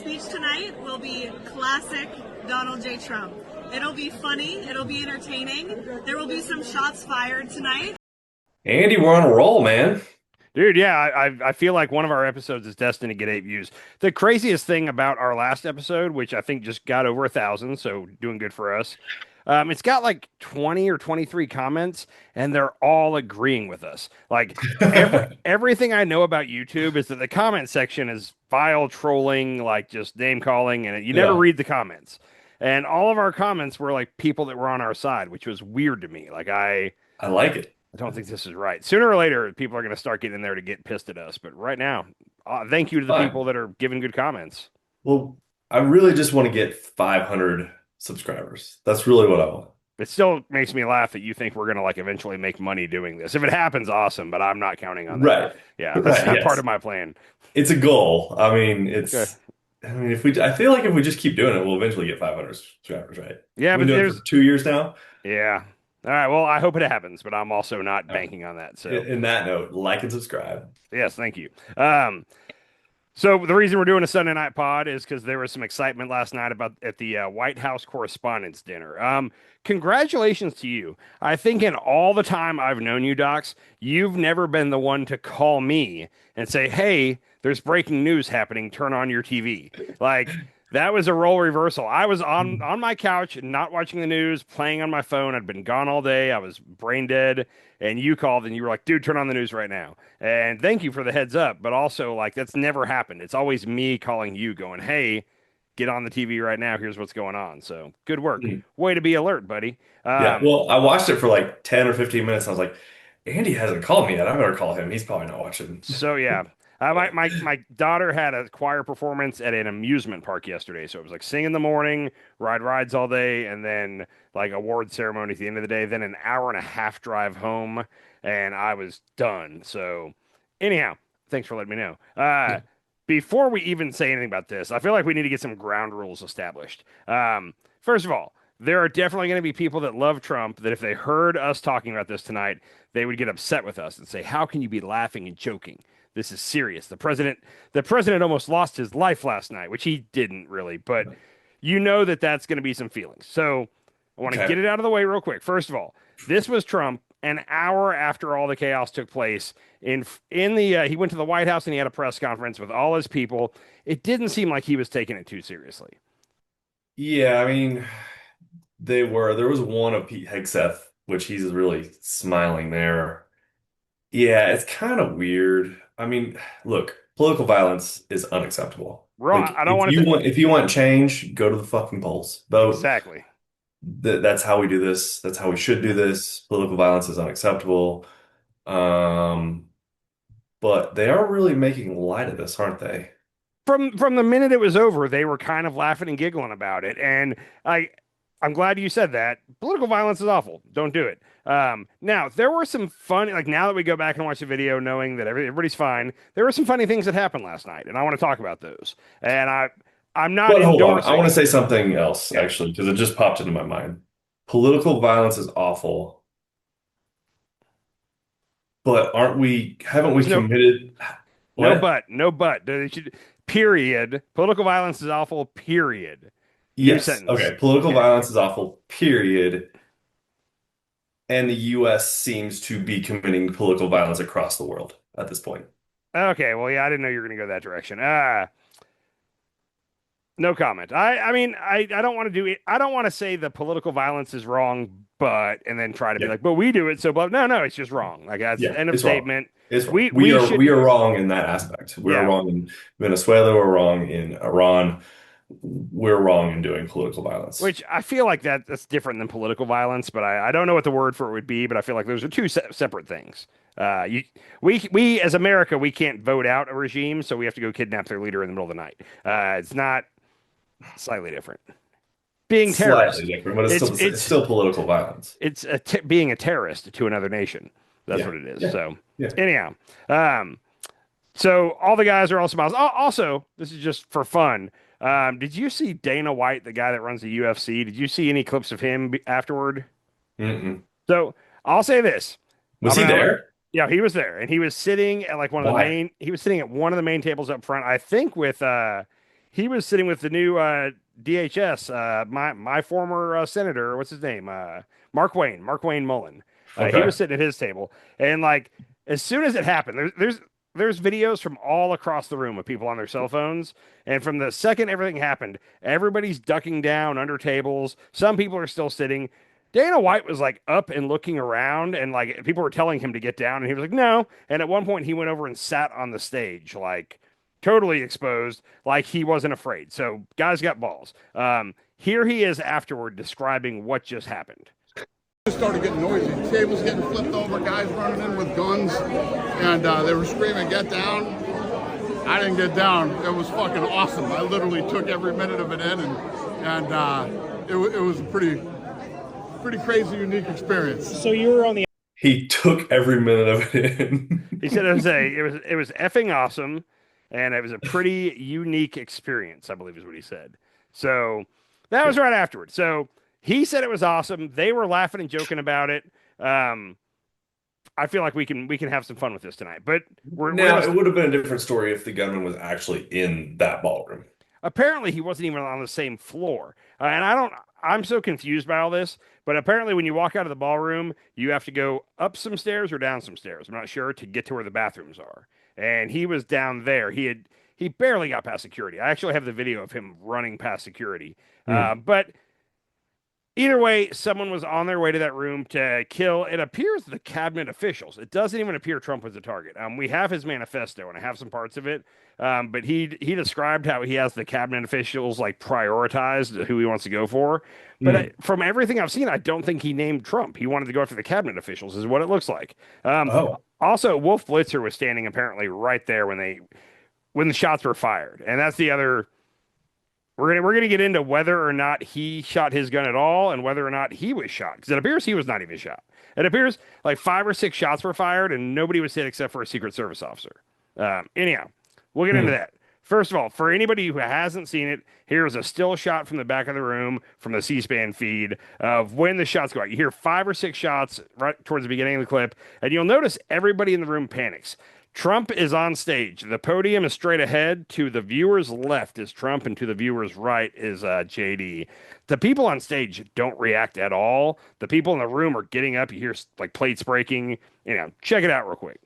speech tonight will be classic Donald J. Trump. It'll be funny. It'll be entertaining. There will be some shots fired tonight. Andy, we're on a roll, man. Dude, yeah, I feel like one of our episodes is destined to get 8 views. The craziest thing about our last episode, which I think just got over 1,000, so doing good for us, it's got like 20 or 23 comments, and they're all agreeing with us. Like everything I know about YouTube is that the comment section is vile trolling, like just name calling, and you never Yeah, read the comments. And all of our comments were like people that were on our side, which was weird to me. Like I like it. I don't think this is right. Sooner or later, people are going to start getting in there to get pissed at us. But right now, thank you to the Fine. people that are giving good comments. Well, I really just want to get 500 subscribers. That's really what I want. It still makes me laugh that you think we're going to like eventually make money doing this. If it happens, awesome, but I'm not counting on that. Right. Yeah, that's Right. not part Yes. of my plan. It's a goal. Okay. I mean, I feel like if we just keep doing it, we'll eventually get 500 subscribers, right? Yeah, We've but been doing it there's, for 2 years now. yeah. All right. Well, I hope it happens, but I'm also not All right. banking on that. So, In that note, like and subscribe. yes, thank you. So the reason we're doing a Sunday night pod is because there was some excitement last night about at the White House Correspondents Dinner. Congratulations to you. I think in all the time I've known you, Docs, you've never been the one to call me and say, "Hey, there's breaking news happening. Turn on your TV." Like that was a role reversal. I was on my couch, not watching the news, playing on my phone. I'd been gone all day. I was brain dead, and you called and you were like, "Dude, turn on the news right now." And thank you for the heads up, but also like that's never happened. It's always me calling you, going, "Hey, get on the TV right now. Here's what's going on." So good work. Mm. Way to be alert, buddy. Yeah. Well, I watched it for like 10 or 15 minutes. I was like, Andy hasn't called me yet. I better call him. He's probably not watching. So yeah. My daughter had a choir performance at an amusement park yesterday. So it was like sing in the morning, ride rides all day, and then like award ceremony at the end of the day, then an hour and a half drive home, and I was done. So anyhow, thanks for letting me know. Before we even say anything about this, I feel like we need to get some ground rules established. First of all, there are definitely going to be people that love Trump that if they heard us talking about this tonight, they would get upset with us and say, "How can you be laughing and joking? This is serious. The president almost lost his life last night," which he didn't really, but you know that that's going to be some feelings. So I want to Okay. get it out of the way real quick. First of all, this was Trump an hour after all the chaos took place in the he went to the White House and he had a press conference with all his people. It didn't seem like he was taking it too seriously. Yeah, I mean, there was one of Pete Hegseth, which he's really smiling there. Yeah, it's kind of weird. I mean, look, political violence is unacceptable. Wrong. Like I don't want to. if you want change, go to the fucking polls. Vote. Exactly. That's how we do this. That's how we should do this. Political violence is unacceptable. Um, but they are really making light of this, aren't they? From the minute it was over, they were kind of laughing and giggling about it, and I'm glad you said that. Political violence is awful. Don't do it. Now there were some funny, like now that we go back and watch the video, knowing that everybody's fine, there were some funny things that happened last night, and I want to talk about those. And I'm not But hold on, I want to endorsing. say something else Yeah. actually because it just popped into my mind. Political violence is awful, but haven't we There's committed what? no but. Period. Political violence is awful. Period. New Yes. sentence. Okay. Political Okay. violence is awful, period. And the US seems to be committing political violence across the world at this point. Okay. Well, yeah, I didn't know you were going to go that direction. No comment. I mean, I don't want to do it. I don't want to say the political violence is wrong, but and then try to be Yeah. like, but we do it. So, but no, it's just wrong. Like that's Yeah, end of it's wrong. statement. It's wrong. We should, We are wrong in that aspect. We're yeah. wrong in Venezuela, we're wrong in Iran. We're wrong in doing political violence. Which I feel like that's different than political violence, but I don't know what the word for it would be. But I feel like those are two separate things. We as America, we can't vote out a regime, so we have to go kidnap their leader in the middle of the night. It's not slightly different. Being Slightly terrorist, different, but it's it's still political violence. being a terrorist to another nation. That's Yeah. what it is. Yeah. So Yeah. anyhow, um, so all the guys are all smiles. Also, this is just for fun. Did you see Dana White, the guy that runs the UFC? Did you see any clips of him afterward? Mm-mm. So I'll say this. Was he there? Yeah, he was there, and he was sitting at like one of the Why? main. He was sitting at one of the main tables up front. I think with he was sitting with the new DHS, my former senator, what's his name? Mark Wayne Mullen. He Okay. was sitting at his table, and like as soon as it happened, there's videos from all across the room of people on their cell phones, and from the second everything happened, everybody's ducking down under tables. Some people are still sitting. Dana White was like up and looking around, and like people were telling him to get down, and he was like, no. And at one point, he went over and sat on the stage, like totally exposed, like he wasn't afraid. So, guys got balls. Here he is afterward describing what just happened. It started getting noisy. Tables getting flipped over, guys running in with guns, and they were screaming, "Get down!" I didn't get down. It was fucking awesome. I literally took every minute of it in, and it was a pretty crazy, unique experience. So you were on the He took every minute of it in. He said it was effing awesome, and it was a pretty unique experience, I believe is what he said. So that was right afterward. So he said it was awesome. They were laughing and joking about it. I feel like we can have some fun with this tonight. But Now, it would have been a different story if the gunman was actually in that ballroom. Apparently he wasn't even on the same floor. I'm so confused by all this, but apparently when you walk out of the ballroom, you have to go up some stairs or down some stairs. I'm not sure, to get to where the bathrooms are. And he was down there. He barely got past security. I actually have the video of him running past security. But either way, someone was on their way to that room to kill, it appears, the cabinet officials. It doesn't even appear Trump was the target. We have his manifesto, and I have some parts of it. But he described how he has the cabinet officials like prioritized who he wants to go for. But from everything I've seen, I don't think he named Trump. He wanted to go after the cabinet officials, is what it looks like. Also, Wolf Blitzer was standing apparently right there when the shots were fired, and that's the other. We're gonna get into whether or not he shot his gun at all, and whether or not he was shot, because it appears he was not even shot. It appears like 5 or 6 shots were fired, and nobody was hit except for a Secret Service officer. Anyhow, we'll get into that. First of all, for anybody who hasn't seen it, here's a still shot from the back of the room from the C-SPAN feed of when the shots go out. You hear 5 or 6 shots right towards the beginning of the clip, and you'll notice everybody in the room panics. Trump is on stage. The podium is straight ahead. To the viewer's left is Trump, and to the viewer's right is JD. The people on stage don't react at all. The people in the room are getting up. You hear like plates breaking. Check it out real quick.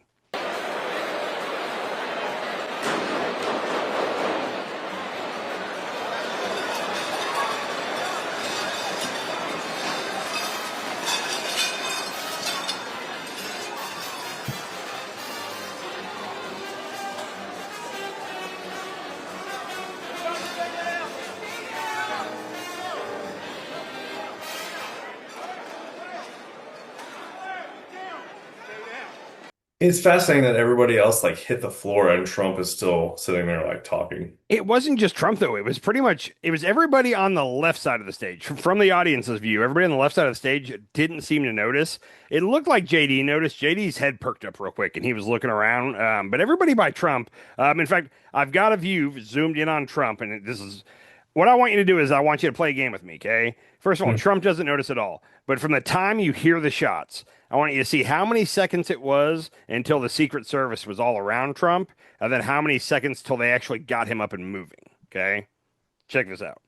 'It's fascinating that everybody else like hit the floor and Trump is still sitting there like talking. It wasn't just Trump, though. It was everybody on the left side of the stage. From the audience's view, everybody on the left side of the stage didn't seem to notice. It looked like JD noticed. JD's head perked up real quick, and he was looking around. But everybody by Trump, in fact, I've got a view zoomed in on Trump, and this is what I want you to do is I want you to play a game with me, okay? First of all, Trump doesn't notice at all. But from the time you hear the shots, I want you to see how many seconds it was until the Secret Service was all around Trump, and then how many seconds till they actually got him up and moving, okay? Check this out.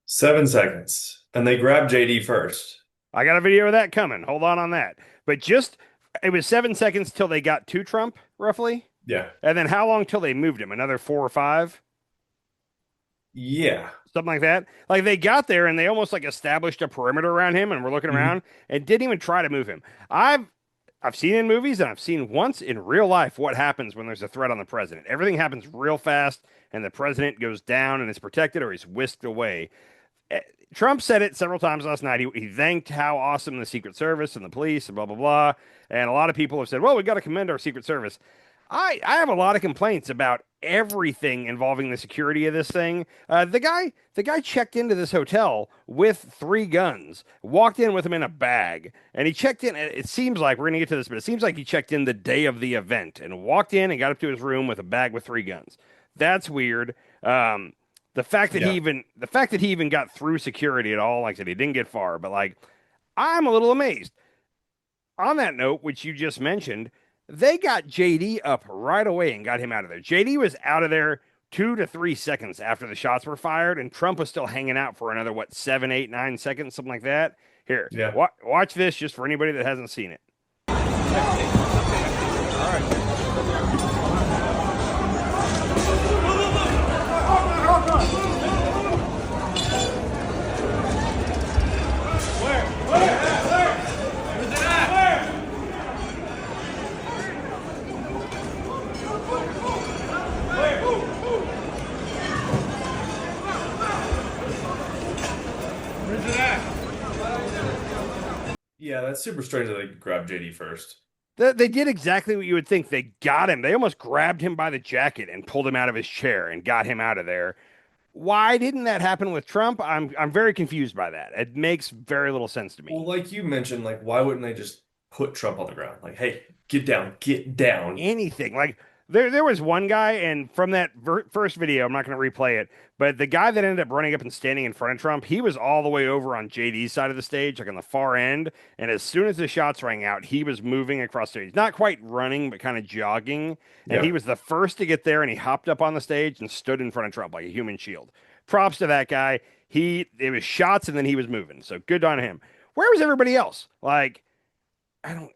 7 seconds. And they grabbed JD first. I got a video of that coming. Hold on that. But it was 7 seconds till they got to Trump, roughly. Yeah. And then how long till they moved him? Another 4 or 5? Yeah. Something like that. Like they got there and they almost like established a perimeter around him and were looking around and didn't even try to move him. I've seen in movies and I've seen once in real life what happens when there's a threat on the president. Everything happens real fast and the president goes down and is protected or he's whisked away. Trump said it several times last night. He thanked how awesome the Secret Service and the police and blah, blah, blah. And a lot of people have said, well, we got to commend our Secret Service. I have a lot of complaints about everything involving the security of this thing. The guy checked into this hotel with 3 guns, walked in with them in a bag, and he checked in. It seems like we're gonna get to this, but it seems like he checked in the day of the event and walked in and got up to his room with a bag with 3 guns. That's weird. Yeah. The fact that he even got through security at all, like I said, he didn't get far, but like I'm a little amazed. On that note, which you just mentioned, they got JD up right away and got him out of there. JD was out of there 2 to 3 seconds after the shots were fired, and Trump was still hanging out for another, what, 7, 8, 9 seconds, something like that. Here, Yeah. watch this just for anybody that hasn't seen it. Yeah, that's super strange that they grabbed JD first. They did exactly what you would think. They got him. They almost grabbed him by the jacket and pulled him out of his chair and got him out of there. Why didn't that happen with Trump? I'm very confused by that. It makes very little sense to me. Well, like you mentioned, like why wouldn't they just put Trump on the ground? Like, hey, get down, get down. Anything. Like there was one guy, and from that first video, I'm not going to replay it, but the guy that ended up running up and standing in front of Trump, he was all the way over on JD's side of the stage, like on the far end. And as soon as the shots rang out, he was moving across the stage, not quite running, but kind of jogging. And he Yeah. was the first to get there, and he hopped up on the stage and stood in front of Trump like a human shield. Props to that guy. It was shots, and then he was moving. So good on him. Where was everybody else? Like, I don't.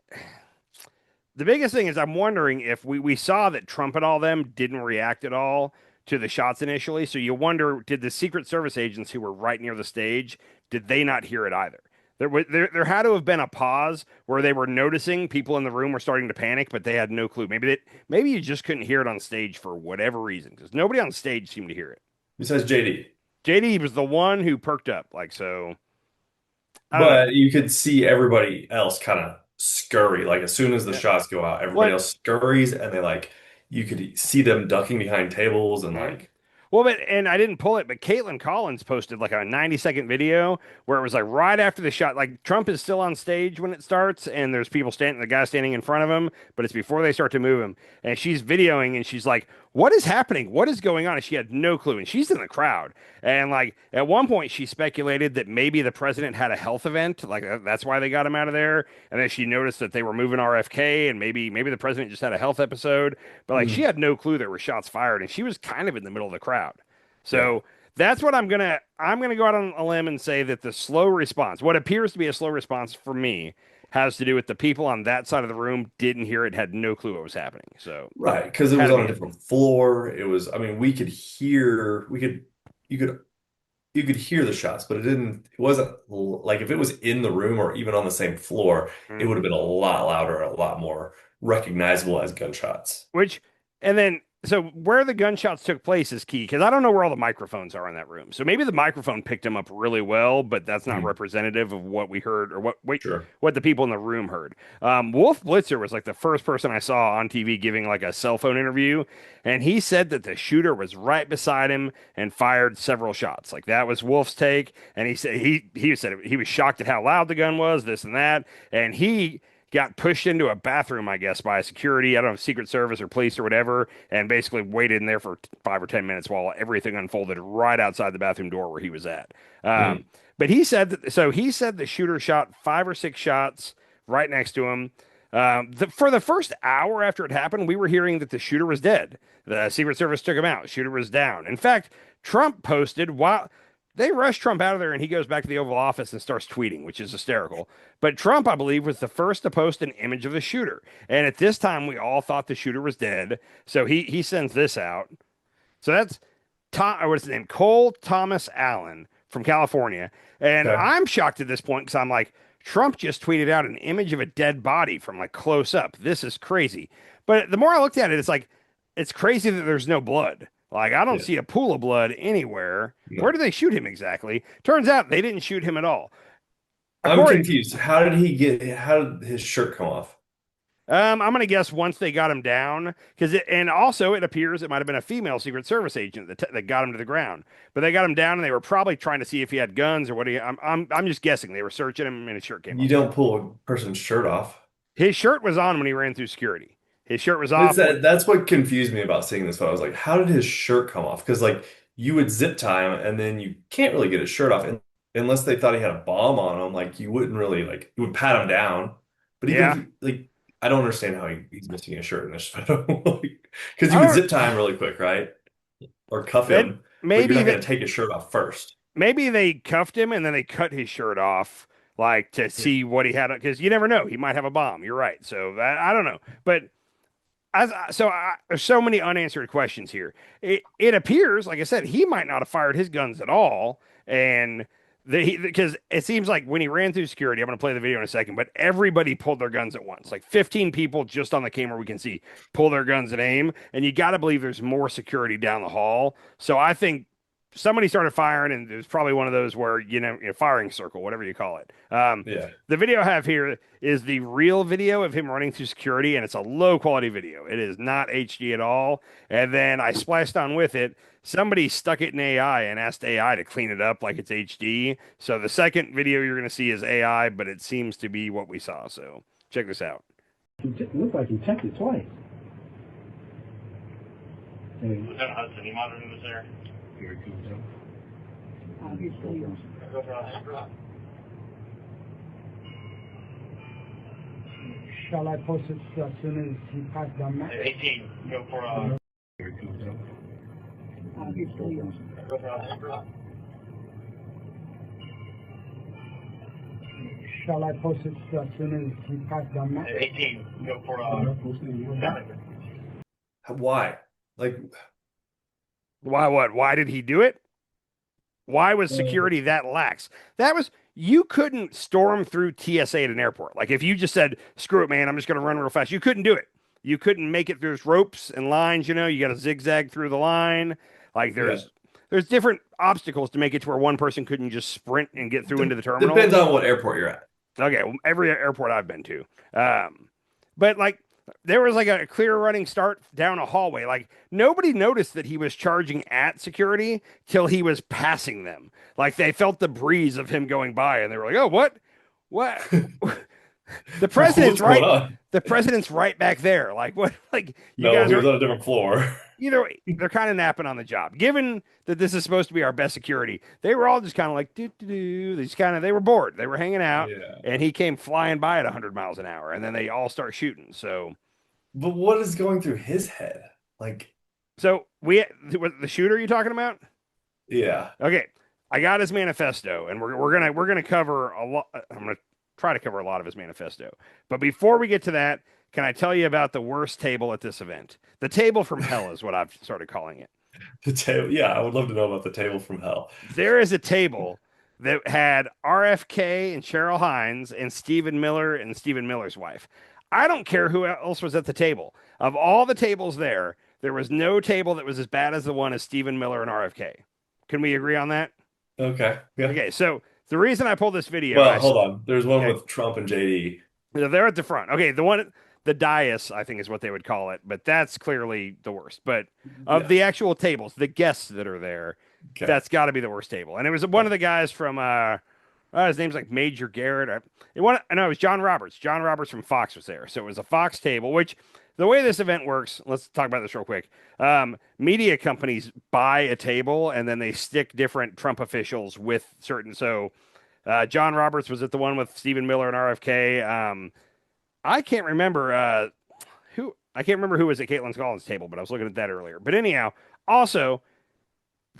The biggest thing is I'm wondering if we saw that Trump and all them didn't react at all to the shots initially. So you wonder, did the Secret Service agents who were right near the stage, did they not hear it either? There had to have been a pause where they were noticing people in the room were starting to panic, but they had no clue. Maybe you just couldn't hear it on stage for whatever reason, because nobody on stage seemed to hear it. Besides JD. JD was the one who perked up, like so. I don't know. But you could see everybody else kind of scurry. Like as soon as the Yeah. shots go out, everybody What else scurries and they like you could see them ducking behind tables and Mhm. like Well, and I didn't pull it, but Caitlin Collins posted like a 90-second video where it was like right after the shot. Like Trump is still on stage when it starts, and there's people standing, the guy standing in front of him, but it's before they start to move him. And she's videoing, and she's like, "What is happening? What is going on?" And she had no clue, and she's in the crowd. And like at one point, she speculated that maybe the president had a health event, like that's why they got him out of there. And then she noticed that they were moving RFK, and maybe the president just had a health episode. But like she mm, had no clue there were shots fired, and she was kind of in the middle of the crowd. yeah. So that's what I'm gonna go out on a limb and say that the slow response, what appears to be a slow response for me, has to do with the people on that side of the room didn't hear it, had no clue what was happening. So Right, because it had was to on be a it. different floor. It was, I mean, you could you could hear the shots, but it wasn't like if it was in the room or even on the same floor, it would Mhm. have been a lot louder, a lot more recognizable as gunshots. Which, and then, so where the gunshots took place is key because I don't know where all the microphones are in that room. So maybe the microphone picked them up really well, but that's not Mm, representative of what we heard or sure. what the people in the room heard. Wolf Blitzer was like the first person I saw on TV giving like a cell phone interview, and he said that the shooter was right beside him and fired several shots. Like that was Wolf's take, and he said he was shocked at how loud the gun was, this and that, and he got pushed into a bathroom, I guess, by a security, I don't know, Secret Service or police or whatever, and basically waited in there for 5 or 10 minutes while everything unfolded right outside the bathroom door where he was at. Mm, But he said that, so he said the shooter shot 5 or 6 shots right next to him. For the first hour after it happened, we were hearing that the shooter was dead. The Secret Service took him out. Shooter was down. In fact, Trump posted while they rushed Trump out of there and he goes back to the Oval Office and starts tweeting, which is hysterical. But Trump, I believe, was the first to post an image of the shooter. And at this time, we all thought the shooter was dead. So he sends this out. So that's what's his name? Cole Thomas Allen from California. And okay. I'm shocked at this point because I'm like, Trump just tweeted out an image of a dead body from like close up. This is crazy. But the more I looked at it, it's like, it's crazy that there's no blood. Like, I don't Yeah. see a pool of blood anywhere. Where No. did they shoot him exactly? Turns out they didn't shoot him at all. I'm According, confused. How did his shirt come off? I'm gonna guess once they got him down, and also it appears it might have been a female Secret Service agent that got him to the ground. But they got him down, and they were probably trying to see if he had guns or what he. I'm just guessing they were searching him, and his shirt came You off. don't pull a person's shirt off. His shirt was on when he ran through security. His shirt was It's off. that's what confused me about seeing this photo. I was like, how did his shirt come off? Because like you would zip tie him and then you can't really get his shirt off unless they thought he had a bomb on him. Like you wouldn't really like you would pat him down. But even if Yeah, like I don't understand how he's missing his shirt in this photo. Because you I would don't. zip tie him really quick, right? Or cuff It, him, but you're maybe not that going to take his shirt off first. maybe they cuffed him and then they cut his shirt off, like to Yeah. see what he had, because you never know, he might have a bomb. You're right. So I don't know, but there's so many unanswered questions here. It appears, like I said, he might not have fired his guns at all, and because it seems like when he ran through security, I'm going to play the video in a second, but everybody pulled their guns at once. Like 15 people just on the camera we can see pull their guns and aim, and you got to believe there's more security down the hall. So I think somebody started firing, and it was probably one of those where firing circle, whatever you call it. Yeah. The video I have here is the real video of him running through security, and it's a low quality video. It is not HD at all. And then I spliced on with it. Somebody stuck it in AI and asked AI to clean it up like it's HD. So the second video you're going to see is AI, but it seems to be what we saw. So check this out. It looked like he checked it twice. Lieutenant Hudson, you monitoring this there? Very cool, Joe. Obviously. Go for Shall I post it as soon as he passed down that? 18, go for Very cool, Joe. Obviously. Go for Shall I post it as soon as he passed down that? 18, go for Why? Like, Why what? Why did he do it? Why was security that lax? You couldn't storm through TSA at an airport. Like if you just said, screw it, man, I'm just going to run real fast. You couldn't do it. You couldn't make it. There's ropes and lines, you got to zigzag through the line. Like there's different obstacles to make it to where one person couldn't just sprint and get through into the terminal. depends on what airport you're at. Okay, well, every airport I've been to. But like there was like a clear running start down a hallway. Like nobody noticed that he was charging at security till he was passing them. Like they felt the breeze of him going by and they were like, "Oh, what? What?" The president's What's going right. on? The president's right back there. Like what? Like you No, guys he are was on a different floor. either way, they're kind of napping on the job. Given that this is supposed to be our best security, they were all just kind of like do do do. They were bored. They were hanging out, Yeah. and he came flying by at 100 miles an hour, and then they all start shooting. But what is going through his head? Like, So the shooter you talking about? yeah. Okay, I got his manifesto, and we're gonna cover a lot. I'm gonna try to cover a lot of his manifesto. But before we get to that, can I tell you about the worst table at this event? The table from hell is what I've started calling it. The table. Yeah, I would love to know about the table from hell. There is a table that had RFK and Cheryl Hines and Stephen Miller and Stephen Miller's wife. I don't care who else was at the table. Of all the tables there was no table that was as bad as the one as Stephen Miller and RFK. Can we agree on that? Okay. Yeah. Okay, so the reason I pulled this video, Well, hold on. There's one Okay. with Trump and JD. they're at the front. Okay, the dais, I think is what they would call it, but that's clearly the worst. But of Yeah. the actual tables, the guests that are there, Okay. that's got to be the worst table. And it was one of the guys from his name's like Major Garrett. It was John Roberts. John Roberts from Fox was there. So it was a Fox table, which the way this event works, let's talk about this real quick. Media companies buy a table and then they stick different Trump officials with certain. So John Roberts was at the one with Stephen Miller and RFK. I can't remember who was at Caitlin Collins' table, but I was looking at that earlier. But anyhow, also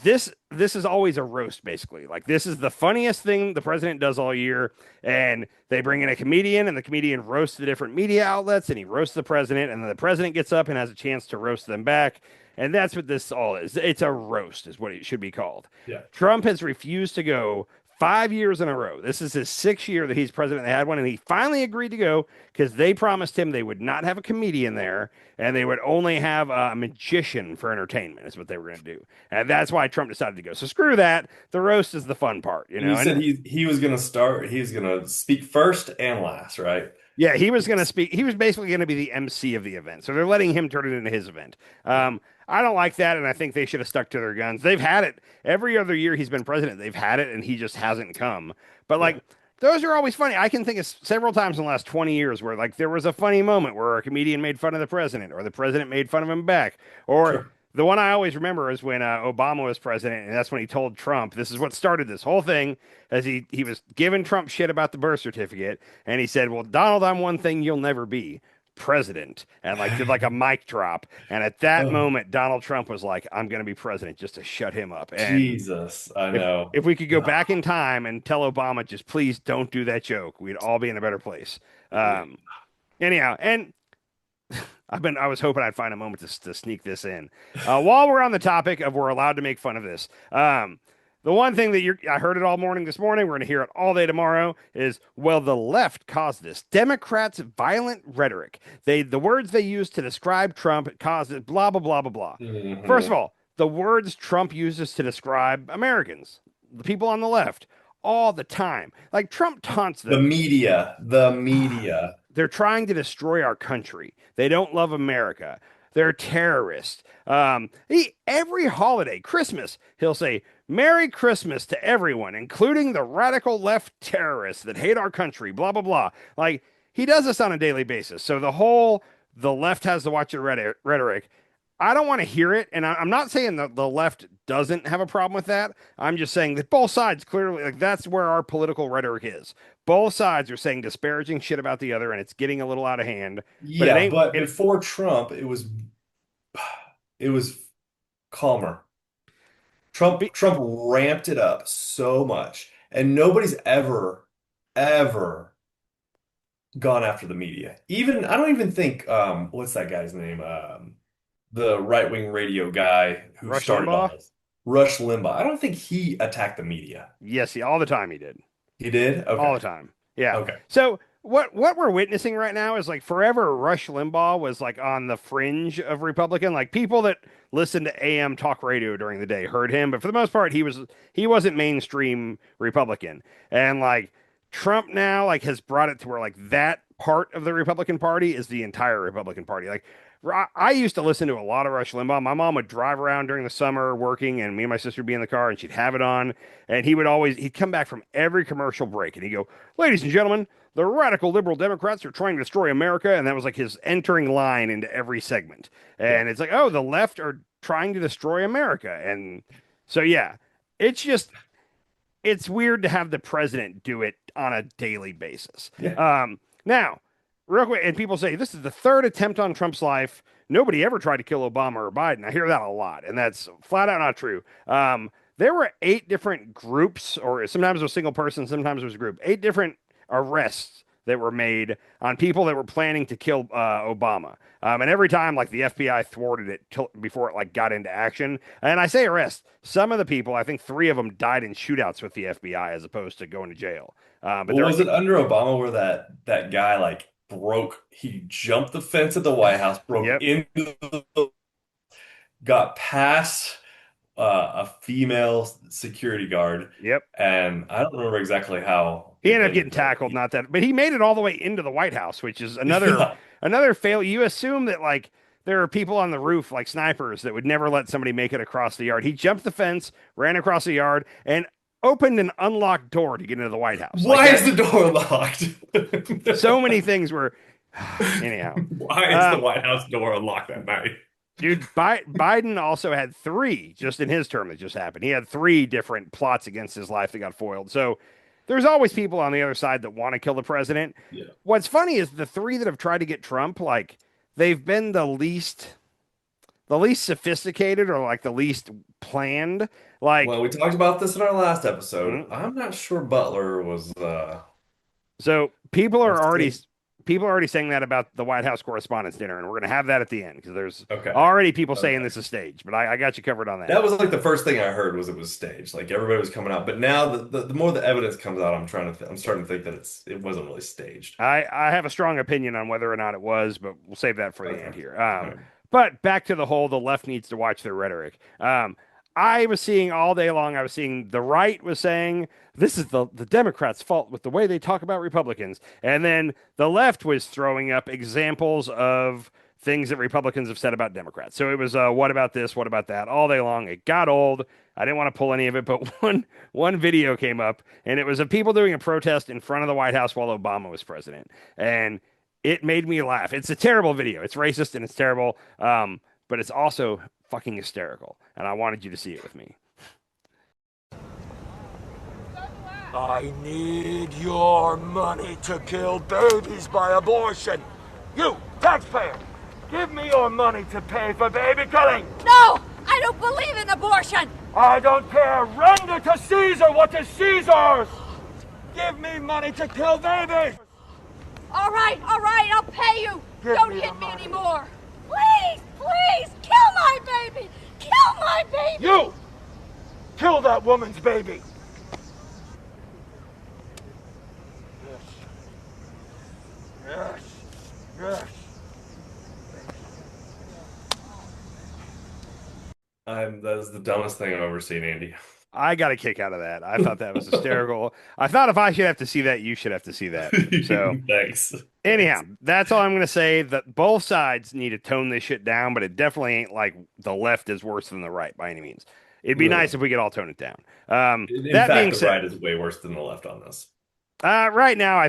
this is always a roast, basically. Like this is the funniest thing the president does all year, and they bring in a comedian, and the comedian roasts the different media outlets, and he roasts the president, and then the president gets up and has a chance to roast them back. And that's what this all is. It's a roast, is what it should be called. Yeah. Trump has refused to go 5 years in a row. This is his 6th year that he's president. They had one, and he finally agreed to go because they promised him they would not have a comedian there, and they would only have a magician for entertainment. Is what they were going to do, and that's why Trump decided to go. So screw that. The roast is the fun part, You said he was going to start. He was going to speak first and last, right? Yeah, he was going to speak. He was basically going to be the MC of the event. So they're letting him turn it into his event. I don't like that, and I think they should have stuck to their guns. They've had it every other year he's been president. They've had it, and he just hasn't come. But Yeah. like, those are always funny. I can think of several times in the last 20 years where like there was a funny moment where a comedian made fun of the president, or the president made fun of him back, or Sure. the one I always remember is when Obama was president, and that's when he told Trump, this is what started this whole thing, as he was giving Trump shit about the birth certificate, and he said, "Well, Donald, I'm one thing you'll never be, president," and like did like a mic drop, and at that Oh, moment, Donald Trump was like, "I'm going to be president," just to shut him up. And Jesus, I if know. if we could go back in time and tell Obama, just please don't do that joke, we'd all be in a better place. Yeah. Anyhow, and I was hoping I'd find a moment to sneak this in. While we're on the topic of we're allowed to make fun of this, the one thing that I heard it all morning this morning, we're going to hear it all day tomorrow, is, well, the left caused this. Democrats' violent rhetoric. The words they used to describe Trump caused it, blah, blah, blah, blah, blah. First of all, the words Trump uses to describe Americans, the people on the left, all the time. Like Trump taunts them. The media. They're trying to destroy our country. They don't love America. They're terrorists. Every holiday, Christmas, he'll say, "Merry Christmas to everyone, including the radical left terrorists that hate our country," blah, blah, blah. Like, he does this on a daily basis. So the left has to watch the rhetoric. I don't want to hear it. And I'm not saying that the left doesn't have a problem with that. I'm just saying that both sides clearly, like, that's where our political rhetoric is. Both sides are saying disparaging shit about the other, and it's getting a little out of hand. But it Yeah, ain't. but before Trump, it was calmer. Trump ramped it up so much, and nobody's ever gone after the media. Even I don't even think what's that guy's name? The right-wing radio guy who Rush started all Limbaugh? this. Rush Limbaugh. I don't think he attacked the media. Yes, all the time he did. He did? All Okay. the time. Yeah. Okay. So what we're witnessing right now is like forever Rush Limbaugh was like on the fringe of Republican. Like people that listen to AM talk radio during the day heard him, but for the most part he wasn't mainstream Republican. And like Trump now like has brought it to where like that part of the Republican Party is the entire Republican Party. Like I used to listen to a lot of Rush Limbaugh. My mom would drive around during the summer working, and me and my sister would be in the car, and she'd have it on. And he'd come back from every commercial break, and he'd go, "Ladies and gentlemen, the radical liberal Democrats are trying to destroy America." And that was like his entering line into every segment. And it's like, oh, the left are trying to destroy America. And so, yeah, it's weird to have the president do it on a daily basis. Yeah. Now, real quick, and people say this is the third attempt on Trump's life. Nobody ever tried to kill Obama or Biden. I hear that a lot, and that's flat out not true. There were 8 different groups, or sometimes it was a single person, sometimes it was a group, 8 different arrests that were made on people that were planning to kill Obama. And every time, like, the FBI thwarted it before it like got into action. And I say arrest. Some of the people, I think 3 of them died in shootouts with the FBI as opposed to going to jail. But Well, was it under Obama where that guy like he jumped the fence at the White House, broke Yep. into got past a female security guard, Yep. and I don't remember exactly how He it ended up ended, getting tackled, not that, but he made it all the way into the White House, which is another fail. You assume that like there are people on the roof, like snipers, that would never let somebody make it across the yard. He jumped the fence, ran across the yard, and opened an unlocked door to get into the White House. Why Like is the door locked? so many things were anyhow. Why is the White House door unlocked that night? Dude, Biden also had 3 just in his term that just happened. He had 3 different plots against his life that got foiled. So there's always people on the other side that want to kill the president. Yeah. What's funny is the 3 that have tried to get Trump, like they've been the least sophisticated or like the least planned. Like, Well, we talked about this in our last episode. I'm not sure Butler was so people are was already saying that about the White House Correspondents Dinner, and we're going to have that at the end because there's Okay. already people saying Okay. this is staged. But I got you covered on that. That was like the first thing I heard was it was staged. Like everybody was coming out, but now the more the evidence comes out, I'm starting to think that it wasn't really staged. I have a strong opinion on whether or not it was, but we'll save that for the Okay. end here. All right. But back to the left needs to watch their rhetoric. I was seeing all day long, I was seeing the right was saying this is the Democrats' fault with the way they talk about Republicans. And then the left was throwing up examples of things that Republicans have said about Democrats. So it was what about this, what about that, all day long. It got old. I didn't want to pull any of it, but one video came up and it was of people doing a protest in front of the White House while Obama was president. And it made me laugh. It's a terrible video. It's racist and it's terrible. But it's also fucking hysterical. And I wanted you to see it with me. I need your money to kill babies by abortion. You, taxpayer, give me your money to pay for baby killing. No, I don't believe in abortion. I don't care. Render to Caesar what is Caesar's. Give me money to kill babies. All right, I'll pay you. Give Don't me the hit me money. anymore. Please, kill my baby. Kill my baby. You, kill that woman's baby. Yes. Yes. That is the dumbest thing I've ever seen, Andy. I got a kick out of that. I thought that was hysterical. I thought if I should have to see that, you should have to see that. So Thanks. anyhow, that's all I'm going to say. That both sides need to tone this shit down, but it definitely ain't like the left is worse than the right by any means. It'd be nice if we could all tone it down. In that fact, being the said, right is way worse than the left on this. right now,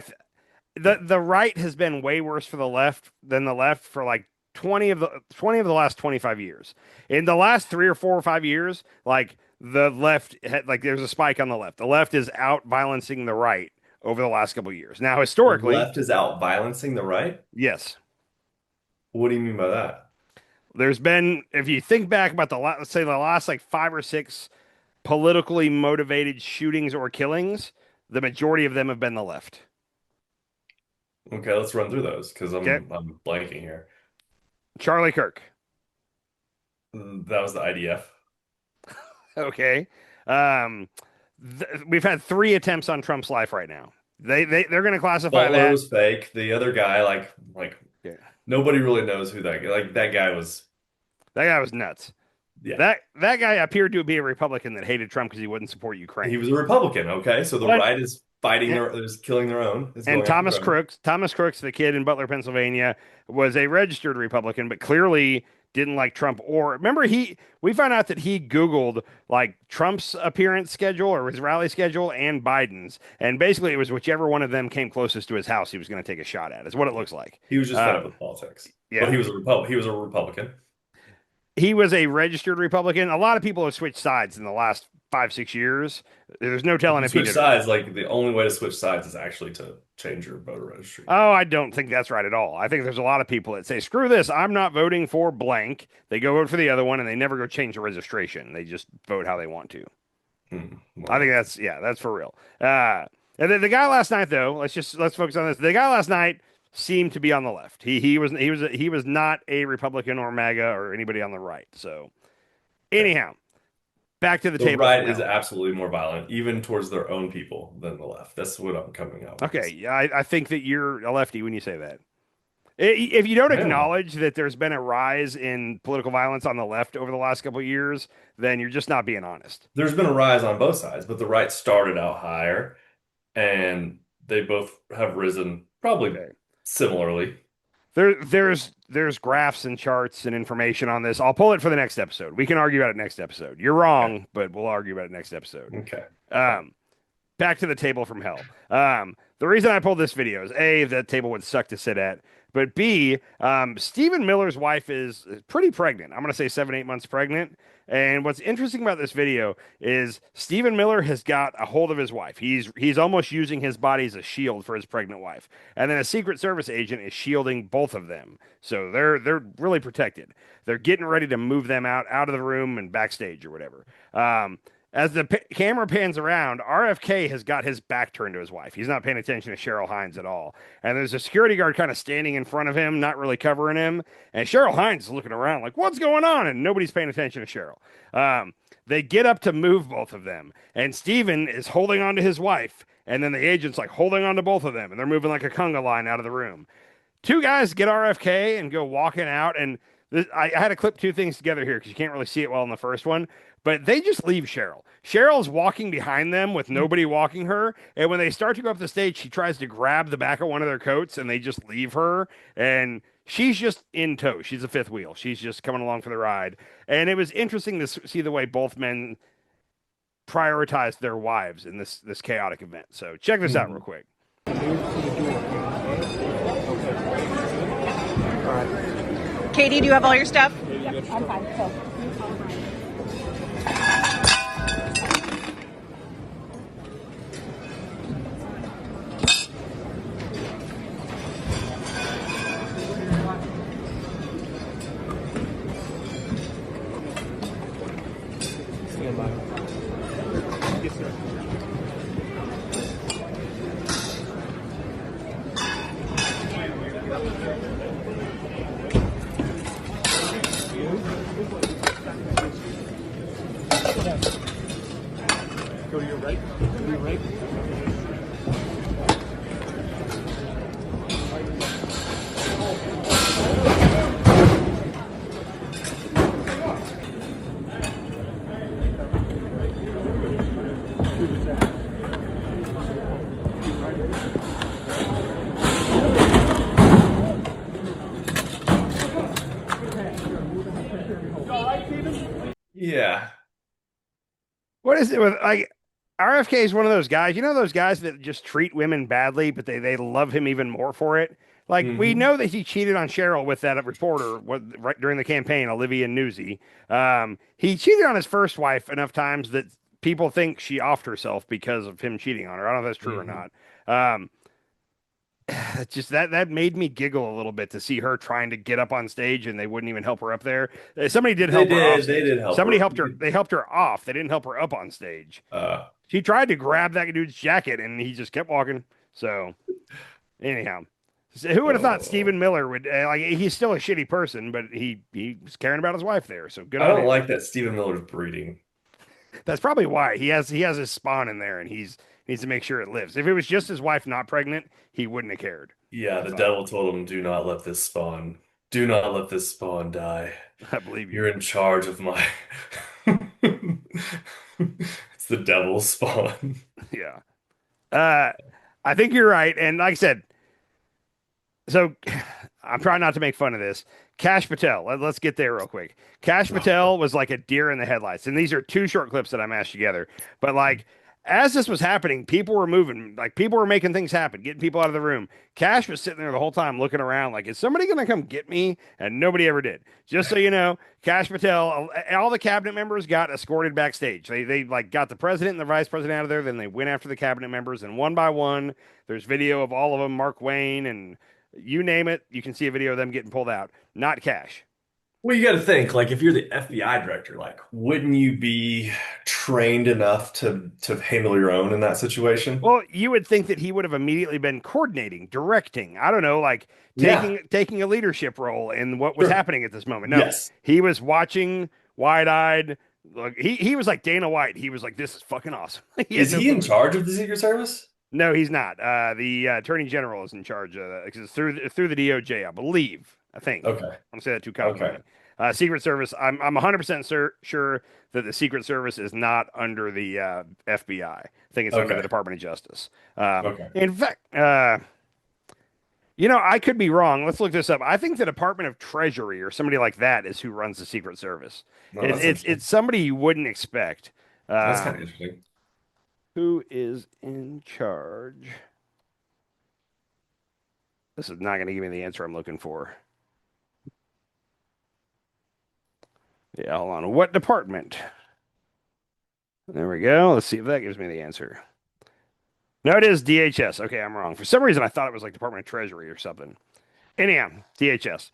the right has been way worse for the left than the left for like 20 of the last 25 years. In the last 3 or 4 or 5 years, like the left like there's a spike on the left. The left is out violencing the right over the last couple of years. Now, historically, The left is out violencing the right? yes. What do you mean by that? There's been, if you think back about let's say the last like 5 or 6 politically motivated shootings or killings, the majority of them have been the left. Okay, let's run through those because I'm blanking here. Charlie Kirk. That was the IDF. Okay. We've had 3 attempts on Trump's life right now. They're going to classify Butler that. was fake. The other guy, like Yeah. nobody really knows who that guy. Like that guy was. That guy was nuts. Yeah, That guy appeared to be a Republican that hated Trump because he wouldn't support Ukraine. he was a Republican. Okay, so the But- right is fighting is killing their own. Is And going Thomas after their own. Thomas Crooks, the kid in Butler, Pennsylvania, was a registered Republican, but clearly didn't like Trump. Or remember, we found out that he Googled like Trump's appearance schedule or his rally schedule and Biden's, and basically it was whichever one of them came closest to his house, he was going to take a shot at. Is what it looks like. He was just fed up with politics. Yeah. But he was a Republican. He was a registered Republican. A lot of people have switched sides in the last 5-6 years. There's no telling if he Switch did. sides, like the only way to switch sides is actually to change your voter registry. Oh, I don't think that's right at all. I think there's a lot of people that say, screw this, I'm not voting for blank. They go vote for the other one and they never go change the registration. They just vote how they want to. I think that's for real. And then the guy last night, though, let's focus on this. The guy last night seemed to be on the left. He was not a Republican or MAGA or anybody on the right. So anyhow, back to the table. The right is absolutely more violent, even towards their own people, than the left. That's what I'm coming out with. Okay, yeah, I think that you're a lefty when you say that. If you don't acknowledge that there's been a rise in political violence on the left over the last couple of years, then you're just not being honest. There's been a rise on both sides, but the right started out higher, and they both have risen probably similarly. There's graphs and charts and information on this. I'll pull it for the next episode. We can argue about it next episode. You're wrong, but we'll argue about it next episode. Okay. Back to the table from hell. The reason I pulled this video is A, that table would suck to sit at, but B, Stephen Miller's wife is pretty pregnant. I'm going to say 7-8 months pregnant. And what's interesting about this video is Stephen Miller has got a hold of his wife. He's almost using his body as a shield for his pregnant wife. And then a Secret Service agent is shielding both of them. So they're really protected. They're getting ready to move them out of the room and backstage or whatever. As the camera pans around, RFK has got his back turned to his wife. He's not paying attention to Cheryl Hines at all. And there's a security guard kind of standing in front of him, not really covering him. And Cheryl Hines is looking around like, what's going on? And nobody's paying attention to Cheryl. They get up to move both of them. And Steven is holding on to his wife. And then the agent's like holding on to both of them. And they're moving like a conga line out of the room. 2 guys get RFK and go walking out. And I had to clip two things together here because you can't really see it well in the first one, but they just leave Cheryl. Cheryl's walking behind them with nobody walking her, and when they start to go up the stage, she tries to grab the back of one of their coats, and they just leave her, and she's just in tow. She's a fifth wheel. She's just coming along for the ride, and it was interesting to see the way both men prioritized their wives in this chaotic event. So check this out real quick. Katie, do you have all your stuff? I'm fine. So. Stand by. Yes, sir. Go to your right. Go to your right. Yeah. What is it with like RFK is one of those guys, you know, those guys that just treat women badly, but they love him even more for it. Like we know that he cheated on Cheryl with that reporter right during the campaign, Olivia Newsy. He cheated on his first wife enough times that people think she offed herself because of him cheating on her. I don't know if that's true or not. Just that made me giggle a little bit to see her trying to get up on stage and they wouldn't even help her up there. Somebody did help her off. They did help Somebody her. helped her. They helped her off. They didn't help her up on stage. She tried to grab that dude's jacket and he just kept walking. So anyhow, who would have thought Stephen Miller would like? He's still a shitty person, but he was caring about his wife there. So good. I on don't him. like that Stephen Miller's breeding. That's probably why he has his spawn in there and he's needs to make sure it lives. If it was just his wife not pregnant, he wouldn't have cared. Yeah, the devil told him, "Do not let this spawn. Do not let this spawn die. I believe you. You're in charge of my." It's the devil's spawn. Yeah. I think you're right. And like I said, so I'm trying not to make fun of this. Kash Patel, let's get there real quick. Kash Patel was like a deer in the headlights. And these are two short clips that I mashed together. But like, as this was happening, people were moving, like people were making things happen, getting people out of the room. Cash was sitting there the whole time looking around like, is somebody going to come get me? And nobody ever did. Just so you know, Kash Patel, all the cabinet members got escorted backstage. They like got the president and the vice president out of there. Then they went after the cabinet members and one by one, there's video of all of them, Mark Wayne and you name it. You can see a video of them getting pulled out. Not Cash. Well, you got to think, like, if you're the FBI director, like, wouldn't you be trained enough to handle your own in that situation? Well, you would think that he would have immediately been coordinating, directing. I don't know, like taking a leadership role in what was happening at this moment. No, he was watching wide-eyed. Like he was like Dana White. He was like, "This is fucking awesome." Is he in charge of the Secret Service? No, he's not. The Attorney General is in charge through the DOJ, I believe. I think. Okay. I'm gonna say that too confidently. Okay. Secret Service. I'm 100% sure that the Secret Service is not under the FBI. I think it's under the Department of Justice. In fact, you know, I could be wrong. Let's look this up. I think the Department of Treasury or somebody like that is who runs the Secret Service. No, it's somebody you wouldn't expect. That's kind of interesting. Who is in charge? This is not going to give me the answer I'm looking for. Yeah, hold on. What department? There we go. Let's see if that gives me the answer. No, it is DHS. Okay, I'm wrong. For some reason, I thought it was like Department of Treasury or something. Anyhow, DHS.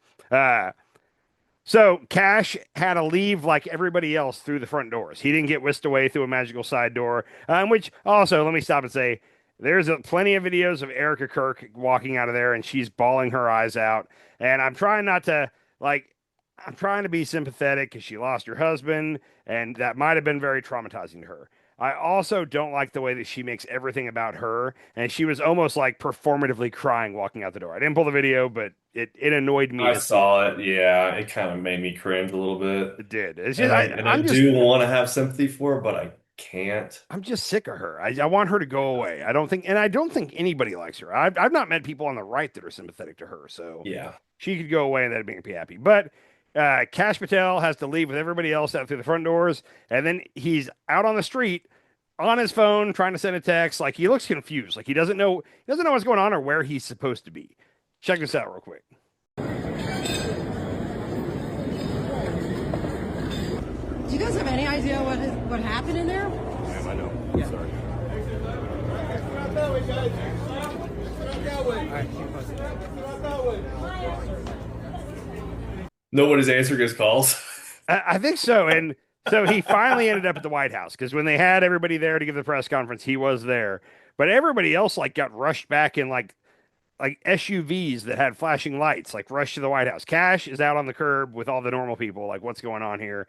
So Cash had to leave like everybody else through the front doors. He didn't get whisked away through a magical side door, which also, let me stop and say, there's plenty of videos of Erica Kirk walking out of there and she's bawling her eyes out. And I'm trying not to, like, I'm trying to be sympathetic because she lost her husband and that might have been very traumatizing to her. I also don't like the way that she makes everything about her, and she was almost like performatively crying walking out the door. I didn't pull the video, but it annoyed me I to see saw it. Yeah, it kind of made me cringe a little bit. it did. It's just And I I'm just do want to have sympathy for her, but I can't. I'm just sick of her. I want her to go away. I don't think anybody likes her. I've not met people on the right that are sympathetic to her, so Yeah. she could go away and that'd make me happy. But Cash Patel has to leave with everybody else out through the front doors, and then he's out on the street on his phone trying to send a text. Like he looks confused, like he doesn't know what's going on or where he's supposed to be. Check this out real quick. Do you guys have any idea what happened in there? Ma'am, I know. Yeah. Sorry. Nobody's answering his calls. I think so. And so he finally ended up at the White House because when they had everybody there to give the press conference, he was there. But everybody else like got rushed back in like SUVs that had flashing lights, like rushed to the White House. Cash is out on the curb with all the normal people. Like, what's going on here?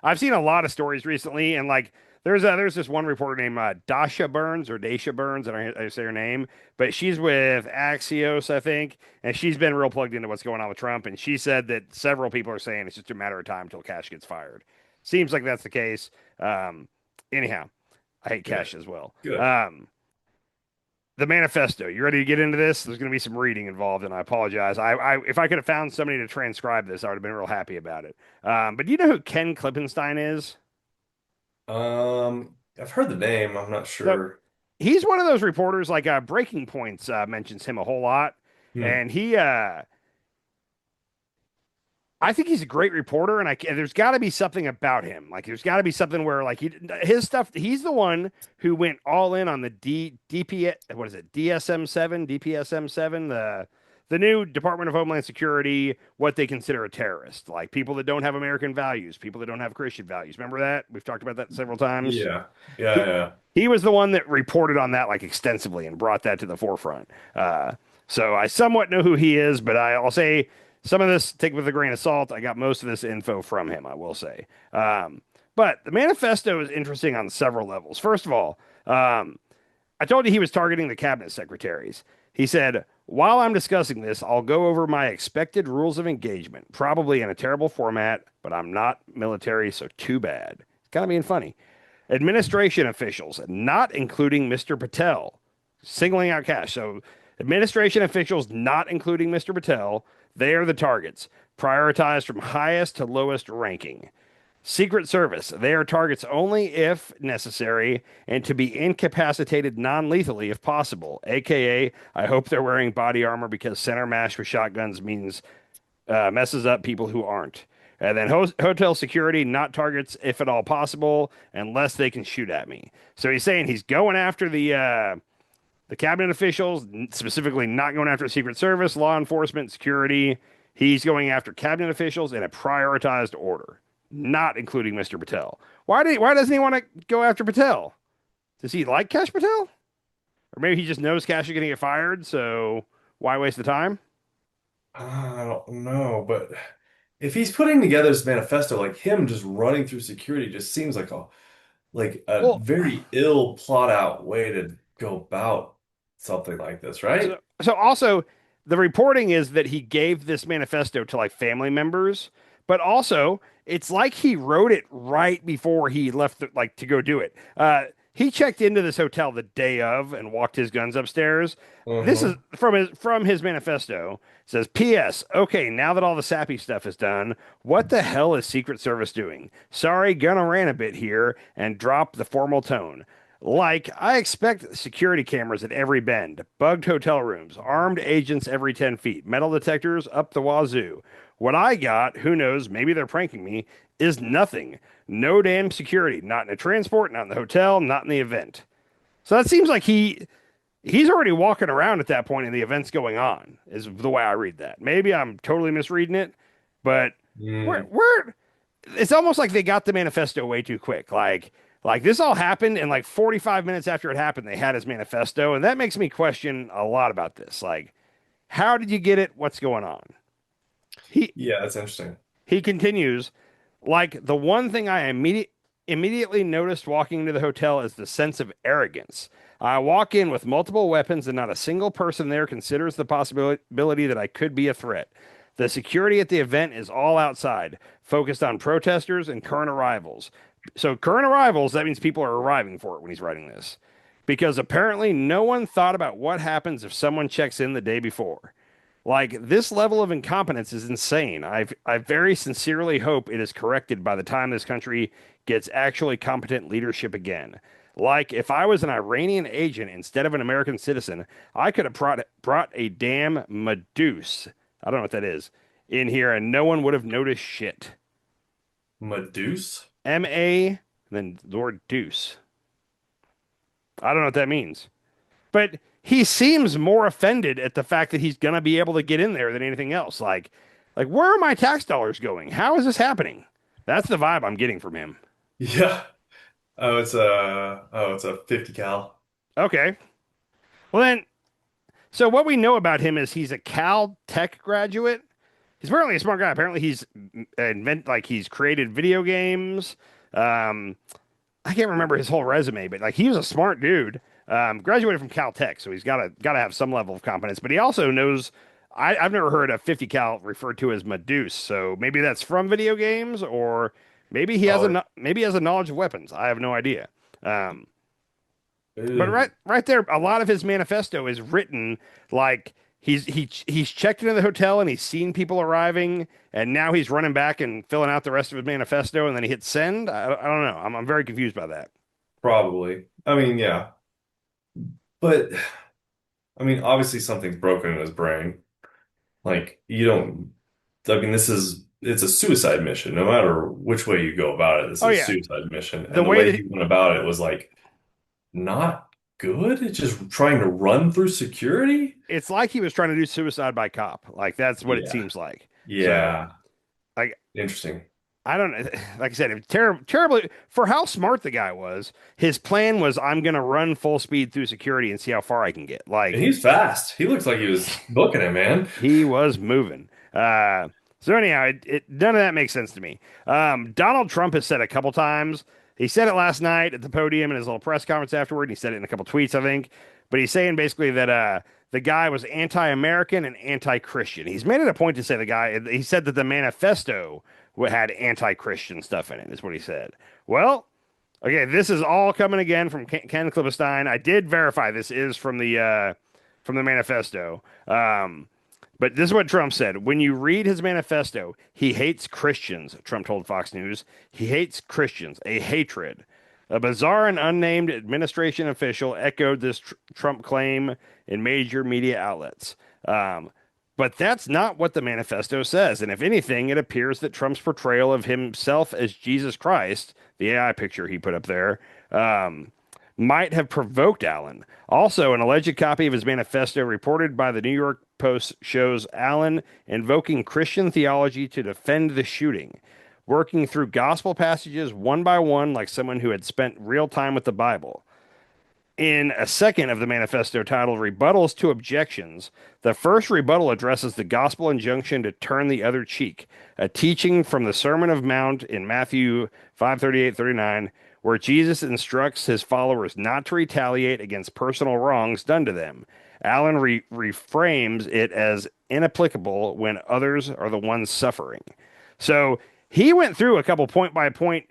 I've seen a lot of stories recently, and like there's this one reporter named Dasha Burns or Daisha Burns, and I say her name, but she's with Axios, I think, and she's been real plugged into what's going on with Trump. And she said that several people are saying it's just a matter of time until Cash gets fired. Seems like that's the case. Anyhow, I hate Cash as well. Good. The manifesto. You ready to get into this? There's going to be some reading involved, and I apologize. If I could have found somebody to transcribe this, I would have been real happy about it. But do you know who Ken Klippenstein is? I've heard the name. I'm not sure. So, he's one of those reporters. Like Breaking Points mentions him a whole lot, and I think he's a great reporter, and there's got to be something about him. Like, there's got to be something where, like, his stuff. He's the one who went all in on the DPSM-7, the new Department of Homeland Security, what they consider a terrorist, like people that don't have American values, people that don't have Christian values. Remember that? We've talked about that several times. Yeah. He was the one that reported on that like extensively and brought that to the forefront. So I somewhat know who he is, but I'll say. Some of this, take with a grain of salt. I got most of this info from him, I will say. But the manifesto is interesting on several levels. First of all, I told you he was targeting the cabinet secretaries. He said, while I'm discussing this, I'll go over my expected rules of engagement, probably in a terrible format, but I'm not military, so too bad. It's kind of being funny. Administration officials, not including Mr. Patel, singling out Cash. So administration officials, not including Mr. Patel, they are the targets, prioritized from highest to lowest ranking. Secret Service, they are targets only if necessary and to be incapacitated non-lethally if possible, aka I hope they're wearing body armor because center mash with shotguns means messes up people who aren't. And then hotel security, not targets if at all possible, unless they can shoot at me. So he's saying he's going after the cabinet officials, specifically not going after the Secret Service, law enforcement, security. He's going after cabinet officials in a prioritized order, not including Mr. Patel. Why doesn't he want to go after Patel? Does he like Cash Patel? Or maybe he just knows Cash is going to get fired, so why waste the time? I don't know, but if he's putting together this manifesto, like him just running through security just seems like a very ill plot out way to go about something like this, right? So also the reporting is that he gave this manifesto to like family members, but also it's like he wrote it right before he left to go do it. He checked into this hotel the day of and walked his guns upstairs. This is from his manifesto. It says, P.S. Okay, now that all the sappy stuff is done, what the hell is Secret Service doing? Sorry, gonna rant a bit here and drop the formal tone. Like, I expect security cameras at every bend, bugged hotel rooms, armed agents every 10 feet, metal detectors up the wazoo. What I got, who knows, maybe they're pranking me, is nothing. No damn security. Not in a transport, not in the hotel, not in the event. So that seems like he's already walking around at that point and the event's going on, is the way I read that. Maybe I'm totally misreading it, but we're it's almost like they got the manifesto way too quick. Like this all happened, and like 45 minutes after it happened, they had his manifesto, and that makes me question a lot about this. Like, how did you get it? What's going on? Yeah, that's interesting. He continues, like, the one thing I immediately noticed walking into the hotel is the sense of arrogance. I walk in with multiple weapons, and not a single person there considers the possibility that I could be a threat. The security at the event is all outside, focused on protesters and current arrivals. So, current arrivals, that means people are arriving for it when he's writing this. Because apparently no one thought about what happens if someone checks in the day before. Like, this level of incompetence is insane. I very sincerely hope it is corrected by the time this country gets actually competent leadership again. Like, if I was an Iranian agent instead of an American citizen, I could have brought a damn Medusa, I don't know what that is, in here and no one would have noticed shit. Medusa? M-A, then the word deuce. I don't know what that means. But he seems more offended at the fact that he's gonna be able to get in there than anything else. Like where are my tax dollars going? How is this happening? That's the vibe I'm getting from him. Yeah. It's a 50 cal. Okay. Well then, so what we know about him is he's a Cal Tech graduate. He's apparently a smart guy. Apparently he's created video games. I can't remember his whole resume, but like he was a smart dude. Graduated from Caltech, so he's got to have some level of competence. But he also knows. I've never heard a 50 cal referred to as Medusa, so maybe that's from video games, or maybe he has maybe he has a knowledge of weapons. I have no idea. But right there, a lot of his manifesto is written like he's checked into the hotel and he's seen people arriving, and now he's running back and filling out the rest of his manifesto, and then he hits send. I don't know. I'm very confused by that. Probably. I mean, yeah. But I mean, obviously something's broken in his brain. Like, you don't, I mean, it's a suicide mission. No matter which way you go about it, this is a suicide mission. And the way he went about it was like not good. It's just trying to run through security. It's like he was trying to do suicide by cop. Like, that's what it seems like. Yeah. So, like, interesting. I don't know. Like I said, terribly for how smart the guy was. His plan was, I'm going to run full speed through security and see how far I can get. Like, and he's fast. He looks like he was booking it, man. He was moving. So anyhow, none of that makes sense to me. Donald Trump has said a couple times. He said it last night at the podium in his little press conference afterward. And he said it in a couple tweets, I think. But he's saying basically that the guy was anti-American and anti-Christian. He's made it a point to say he said that the manifesto had anti-Christian stuff in it, is what he said. Well, okay, this is all coming again from Ken Klippenstein. I did verify this is from the manifesto. But this is what Trump said. When you read his manifesto, he hates Christians, Trump told Fox News. He hates Christians, a hatred. A bizarre and unnamed administration official echoed this Trump claim in major media outlets. But that's not what the manifesto says. And if anything, it appears that Trump's portrayal of himself as Jesus Christ, the AI picture he put up there, might have provoked Allen. Also, an alleged copy of his manifesto reported by the New York Post shows Allen invoking Christian theology to defend the shooting, working through gospel passages one by one like someone who had spent real time with the Bible. In a second of the manifesto titled Rebuttals to Objections, the first rebuttal addresses the gospel injunction to turn the other cheek, a teaching from the Sermon on the Mount in Matthew 5:38-39, where Jesus instructs his followers not to retaliate against personal wrongs done to them. Allen reframes it as inapplicable when others are the ones suffering. So he went through a couple point-by-point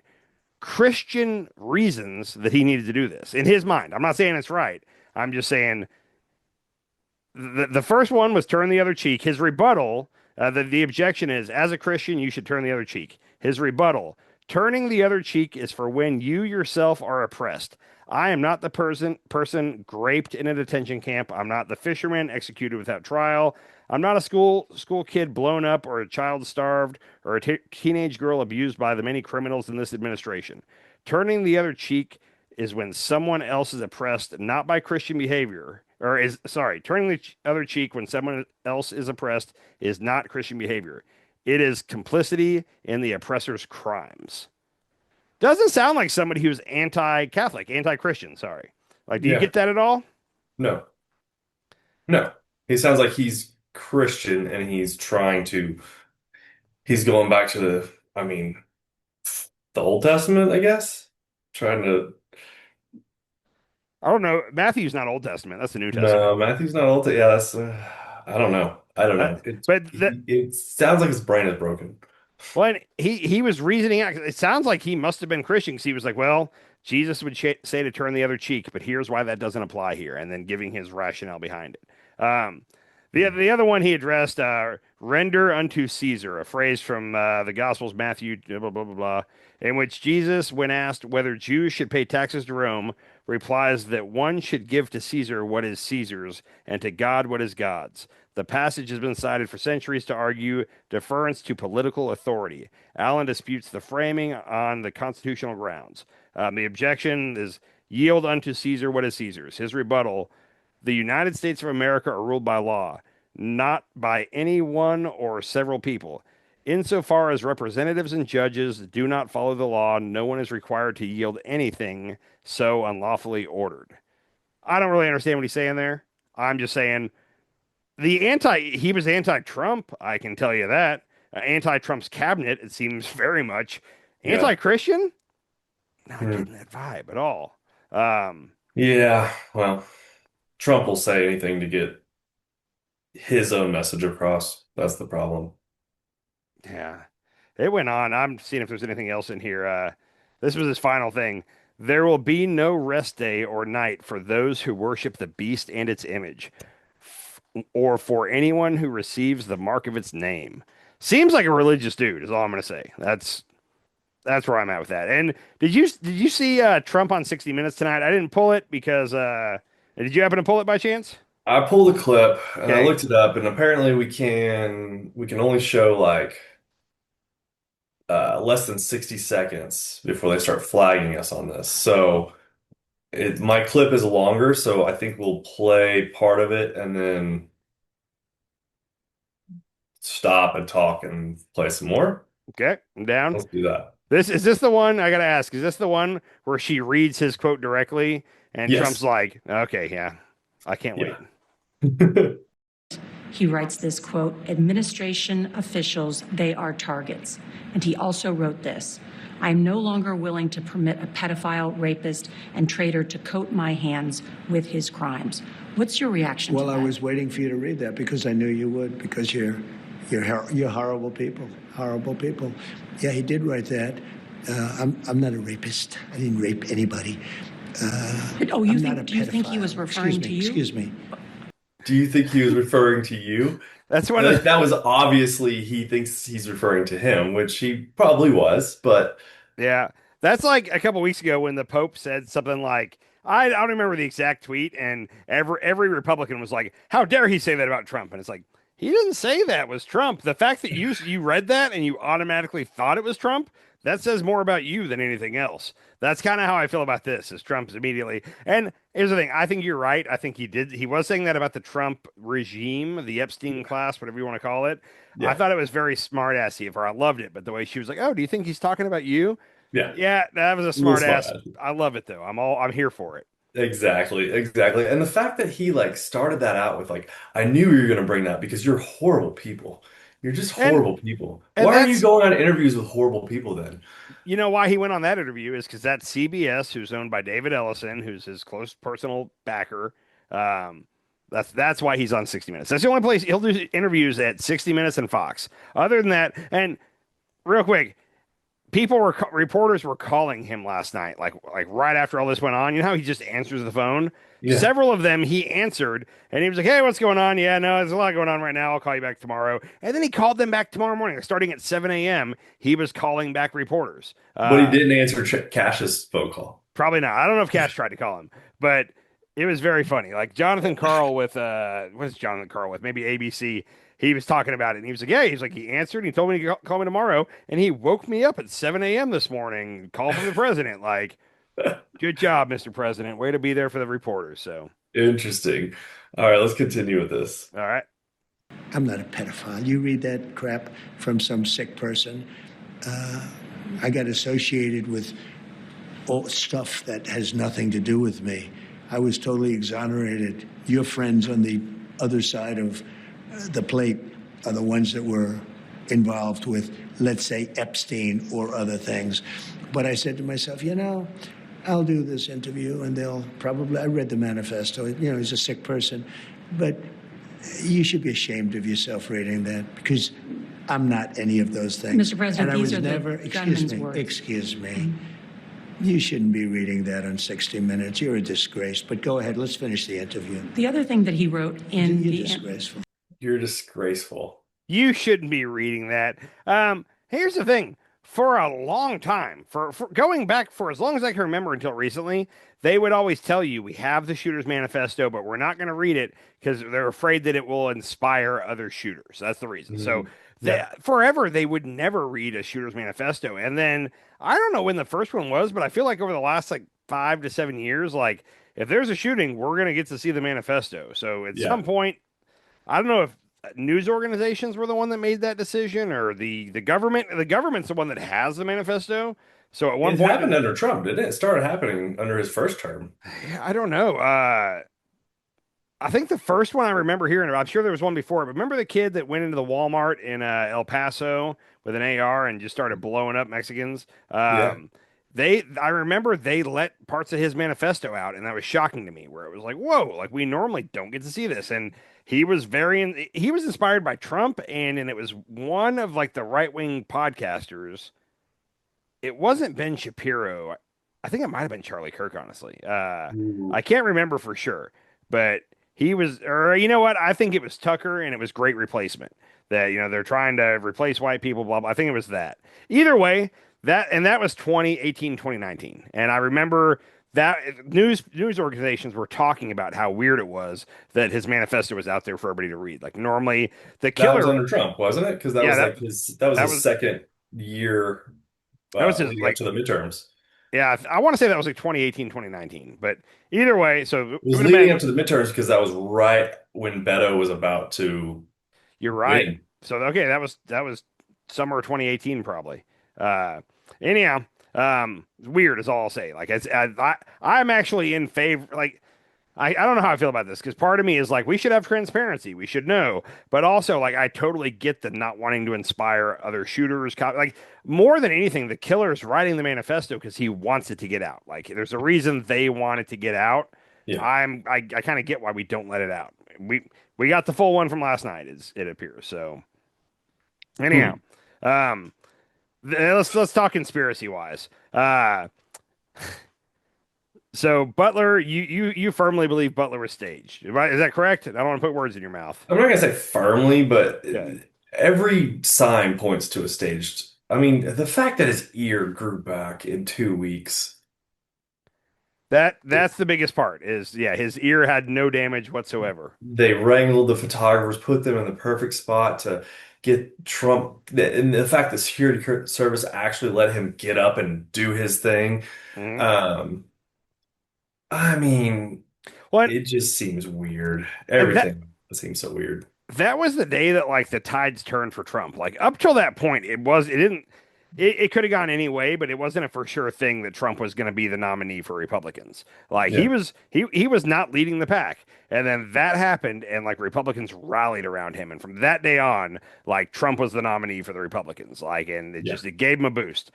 Christian reasons that he needed to do this in his mind. I'm not saying it's right. I'm just saying the first one was turn the other cheek. His rebuttal, the objection is, as a Christian, you should turn the other cheek. His rebuttal, turning the other cheek is for when you yourself are oppressed. I am not the person graped in a detention camp. I'm not the fisherman executed without trial. I'm not a school kid blown up or a child starved or a teenage girl abused by the many criminals in this administration. Turning the other cheek is when someone else is oppressed, not by Christian behavior. Turning the other cheek when someone else is oppressed is not Christian behavior. It is complicity in the oppressor's crimes. Doesn't sound like somebody who's anti-Catholic, anti-Christian, sorry. Like, do you get that at all? No. He sounds like he's Christian and he's going back to the Old Testament, I guess. trying to. I don't know. Matthew's not Old Testament. That's the New Testament. No, Matthew's not old. Yeah, that's. I don't know. I don't Uh, know. but the, It sounds like his brain is broken. Well, and he was reasoning out. It sounds like he must have been Christian because he was like, well, Jesus would say to turn the other cheek, but here's why that doesn't apply here, and then giving his rationale behind it. The other one he addressed, render unto Caesar, a phrase from the Gospels, Matthew, blah, blah, blah, blah, in which Jesus, when asked whether Jews should pay taxes to Rome, replies that one should give to Caesar what is Caesar's, and to God what is God's. The passage has been cited for centuries to argue deference to political authority. Allen disputes the framing on the constitutional grounds. The objection is yield unto Caesar what is Caesar's. His rebuttal, the United States of America are ruled by law, not by any one or several people. Insofar as representatives and judges do not follow the law, no one is required to yield anything so unlawfully ordered. I don't really understand what he's saying there. I'm just saying he was anti-Trump, I can tell you that. Anti-Trump's cabinet, it seems very much. Anti-Christian? Not getting that vibe at all. Yeah, well, Trump will say anything to get his own message across. That's the problem. Yeah. It went on. I'm seeing if there's anything else in here. This was his final thing. There will be no rest day or night for those who worship the beast and its image, or for anyone who receives the mark of its name. Seems like a religious dude, is all I'm going to say. That's where I'm at with that. And did you see Trump on 60 Minutes tonight? I didn't pull it because did you happen to pull it by chance? I pulled a clip and I Okay. looked it up, and apparently we can only show like less than 60 seconds before they start flagging us on this. So my clip is longer, so I think we'll play part of it and then stop and talk and play some more. Okay, I'm down. Let's do that. Is this the one I gotta ask? Is this the one where she reads his quote directly and Yes. Trump's like, okay, yeah, I can't wait. He writes this quote, administration officials, they are targets. And he also wrote this, I am no longer willing to permit a pedophile, rapist, and traitor to coat my hands with his crimes. What's your reaction to that? Well, I was waiting for you to read that because I knew you would, because you're horrible people, horrible people. Yeah, he did write that. I'm not a rapist. I didn't rape anybody. Do you think he was referring to you? Excuse me. Do you think he was referring to you? That's one. That was obviously he thinks he's referring to him, which he probably was, but yeah, that's like a couple weeks ago when the Pope said something like, I don't remember the exact tweet, and every Republican was like, how dare he say that about Trump? And it's like, he didn't say that was Trump. The fact that you read that and you automatically thought it was Trump, that says more about you than anything else. That's kind of how I feel about this, is Trump's immediately. And here's the thing. I think you're right. I think he was saying that about the Trump regime, the Epstein class, whatever you want to call it. Yeah. I thought it was very smart-assy of her. I loved it. But the way she was like, oh, do you think he's talking about you? Yeah, that was a smart-ass. I love it, though. I'm here for it. Exactly. And the fact that he like started that out with like, I knew you were going to bring that because you're horrible people. You're just horrible people. Why are you going on interviews with horrible people then? You know why he went on that interview is because that's CBS, who's owned by David Ellison, who's his close personal backer. That's why he's on 60 Minutes. That's the only place he'll do interviews at 60 Minutes and Fox. Other than that, and real quick, reporters were calling him last night, like right after all this went on. You know how he just answers the phone? Yeah. Several of them he answered, and he was like, hey, what's going on? Yeah, no, there's a lot going on right now. I'll call you back tomorrow. And then he called them back tomorrow morning. Starting at 7 a.m., he was calling back reporters. But he didn't answer Cash's phone call. Probably not. I don't know if Cash tried to call him, but it was very funny. Like Jonathan Karl with, what's Jonathan Karl with? Maybe ABC. He was talking about it, and he was like, yeah, he's like, he answered, and he told me to call me tomorrow, and he woke me up at 7 a.m. this morning, call from the president. Like, good job, Mr. President. Way to be there for the reporters. So interesting. All right, let's continue with this. All right. I'm not a pedophile. You read that crap from some sick person. I got associated with all stuff that has nothing to do with me. I was totally exonerated. Your friends on the other side of the plate are the ones that were involved with, let's say, Epstein or other things. But I said to myself, I'll do this interview, and they'll probably. I read the manifesto. You know, he's a sick person, but you should be ashamed of yourself reading that because I'm not any of those things. Mr. President, and I these was are never. the Excuse gunman's me. words. Excuse me. You shouldn't be reading that on 60 Minutes. You're a disgrace. But go ahead. Let's finish the interview. The other thing that he wrote in You're the disgraceful. You're disgraceful. You shouldn't be reading that. Here's the thing. For a long time, for going back for as long as I can remember until recently, they would always tell you, we have the shooter's manifesto, but we're not going to read it because they're afraid that it will inspire other shooters. That's the reason. So forever, they would never read a shooter's manifesto. And then I don't know when the first one was, but I feel like over the last like 5 to 7 years, like if there's a shooting, we're going to get to see the manifesto. So at some point, I don't know if news organizations were the one that made that decision or the government. The government's the one that has the manifesto. So at one point, it happened under Trump, didn't it? It started happening under his first term. I don't know. I think the first one I remember hearing about, I'm sure there was one before, but remember the kid that went into the Walmart in El Paso with an AR and just started blowing up Mexicans? I remember they let parts of his manifesto out, and that was shocking to me, where it was like, whoa, like we normally don't get to see this. And he was inspired by Trump, and it was one of like the right-wing podcasters. It wasn't Ben Shapiro. I think it might have been Charlie Kirk, honestly. I can't remember for sure, but he was, or you know what? I think it was Tucker, and it was Great Replacement. That, you know, they're trying to replace white people, blah, blah. I think it was that. Either way, that was 2018, 2019. And I remember that news organizations were talking about how weird it was that his manifesto was out there for everybody to read. Like normally the killer. That was under Trump, wasn't it? Because that was his second year. That was his, leading like, up to the midterms. Yeah, I want to say that was like 2018, 2019. But either way, so it was leading up to the midterms because that was right when Beto was about to. You're right. win. So okay, that was summer 2018 probably. Anyhow, weird is all I'll say. Like I'm actually in favor. Like I don't know how I feel about this because part of me is like we should have transparency. We should know, but also like I totally get the not wanting to inspire other shooters. Like more than anything, the killer is writing the manifesto because he wants it to get out. Like there's a reason they want it to get out. Yeah. I kind of get why we don't let it out. We got the full one from last night, it appears. So anyhow, let's talk conspiracy wise. So Butler, you firmly believe Butler was staged, right? Is that correct? I don't want to put words in your mouth. I'm not gonna say firmly, but every sign points to a staged. I mean, the fact that his ear grew back in 2 weeks. That's the biggest part is, his ear had no damage whatsoever. They wrangled the photographers, put them in the perfect spot to get Trump. And the fact that security service actually let him get up and do his thing. Mm-hmm. I mean, it just seems weird. Everything seems so weird. That was the day that like the tides turned for Trump. Like up till that point, it could have gone any way, but it wasn't a for sure thing that Trump was going to be the nominee for Republicans. Like he was not leading the pack. And then that happened and like Republicans rallied around him. And from that day on, like Trump was the nominee for the Republicans. Like, and it gave him a boost.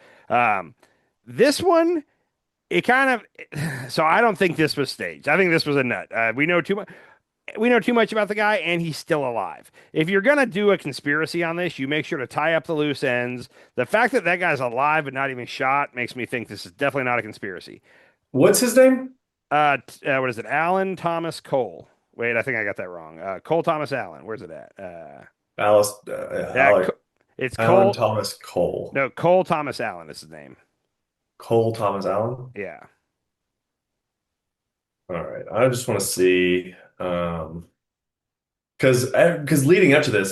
This one, so I don't think this was staged. I think this was a nut. We know too much about the guy, and he's still alive. If you're going to do a conspiracy on this, you make sure to tie up the loose ends. The fact that guy's alive but not even shot makes me think this is definitely not a conspiracy. What's his name? What is it? Alan Thomas Cole. Wait, I think I got that wrong. Cole Thomas Allen. Where's it at? It's Alan Cole Thomas Cole. No, Cole Thomas Allen is his name. Cole Thomas Allen? Yeah. All right. I just want to see, because leading up to this,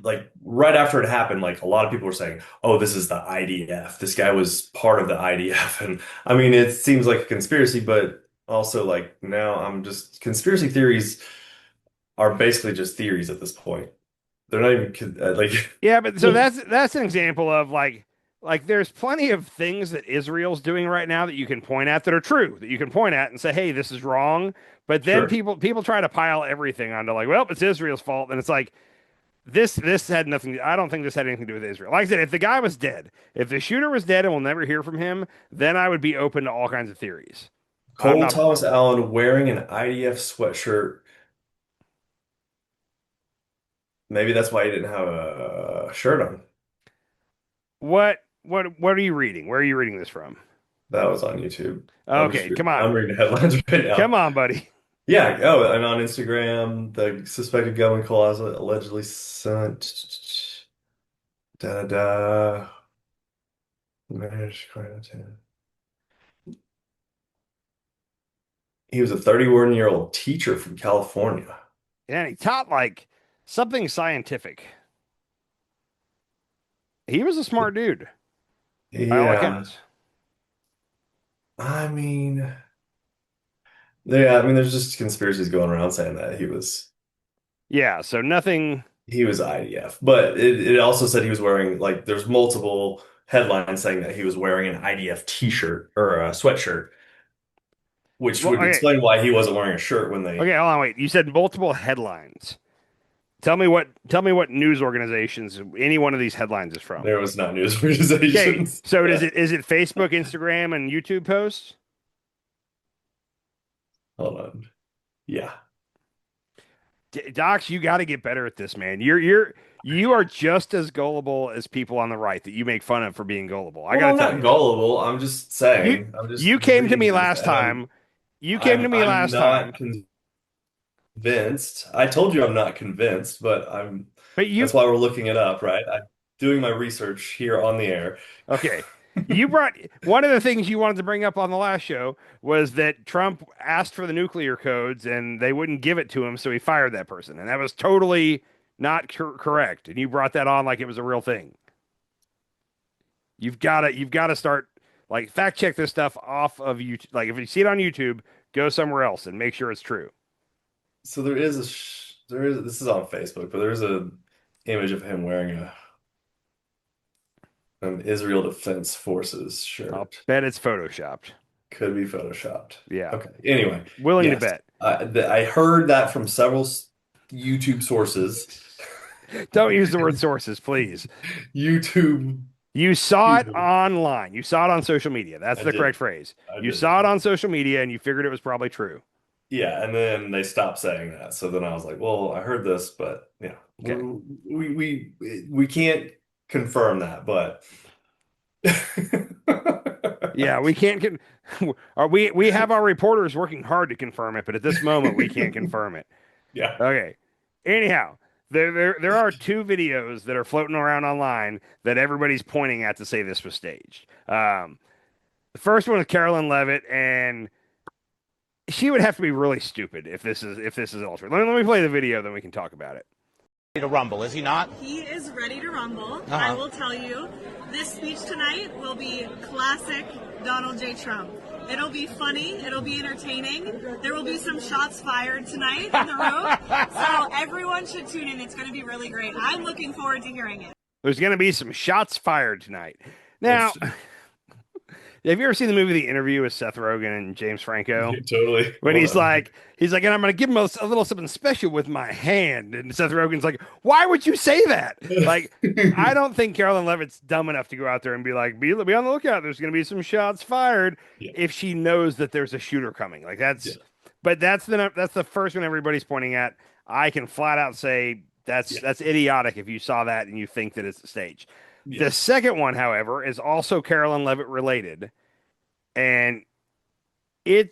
like right after it happened, like a lot of people were saying, "Oh, this is the IDF. This guy was part of the IDF." And I mean, it seems like a conspiracy, but also like now conspiracy theories are basically just theories at this point. They're not even like. Yeah, but so that's an example of like there's plenty of things that Israel's doing right now that you can point at that are true, that you can point at and say, hey, this is wrong. But then people try to pile everything onto like, well, it's Israel's fault. And it's like, this had nothing. I don't think this had anything to do with Israel. Like I said, if the guy was dead, if the shooter was dead, and we'll never hear from him, then I would be open to all kinds of theories. I'm Cole not. Thomas Allen wearing an IDF sweatshirt. Maybe that's why he didn't have a shirt on. What are you reading? Where are you reading this from? That was on YouTube. Okay, come on. I'm reading headlines right now. Come on, buddy. Yeah. Oh, and on Instagram, the suspected gunman closet allegedly sent. Da da da. Managed quarantine. He was a 31-year-old teacher from California. And he taught like something scientific. He was a smart dude. By all Yeah. accounts. I mean, yeah, I mean, there's just conspiracies going around saying that Yeah, so nothing. he was IDF, but it also said he was wearing like there's multiple headlines saying that he was wearing an IDF t-shirt or a sweatshirt, which would explain why he wasn't wearing a shirt when they. Okay, hold on, wait. You said multiple headlines. Tell me what news organizations any one of these headlines is from. There was not news organizations. Okay, so is it Facebook, Instagram, and YouTube posts? Hold on. Yeah. Docs, you got to get better at this, man. You are just as gullible as people on the right that you make fun of for being gullible. I Well, got to I'm tell not you. gullible. I'm just saying. You came to me last time. You came to me last time. Convinced. I told you I'm not convinced, but that's why we're looking it up, right? I'm doing my research here on the air. Okay. You brought one of the things you wanted to bring up on the last show was that Trump asked for the nuclear codes and they wouldn't give it to him, so he fired that person. And that was totally not correct. And you brought that on like it was a real thing. You've got to start like fact check this stuff off of YouTube. Like if you see it on YouTube, go somewhere else and make sure it's true. So this is on Facebook, but there's a image of him wearing an Israel Defense Forces shirt. I'll bet it's photoshopped. Could be photoshopped. Yeah. Okay. Anyway, willing to bet. I heard that from several YouTube sources. Don't use the word sources, please. YouTube. You saw it online. You saw it on social media. That's the correct phrase. You saw it on social media and you figured it was probably true. Yeah, and then they stopped saying that. So then I was like, well, I heard this, but okay. we can't confirm that, but yeah, we can't we have our reporters working hard to confirm it, but at this moment we can't confirm it. Yeah. Okay. Anyhow, there are two videos that are floating around online that everybody's pointing at to say this was staged. The first one is Carolyn Levitt, and she would have to be really stupid if this is altered. Let me play the video, then we can talk about it. To rumble, is he not? He is ready to rumble. I will tell you, this speech tonight will be classic Donald J. Trump. It'll be funny. It'll be entertaining. There will be some shots fired tonight in the room. So everyone should tune in. It's going to be really great. I'm looking forward to hearing it. There's going to be some shots fired tonight. Now, have you ever seen the movie The Interview with Seth Rogen and James Franco? Totally. When he's like, and I'm going to give him a little something special with my hand. And Seth Rogen's like, why would you say that? Like, I don't think Carolyn Levitt's dumb enough to go out there and be like, be on the lookout. There's going to be some shots fired if she knows that there's a shooter coming. Like but that's the first one everybody's pointing at. I can flat out say that's idiotic if you saw that and you think that it's a stage. The second one, however, is also Carolyn Levitt related, and I'm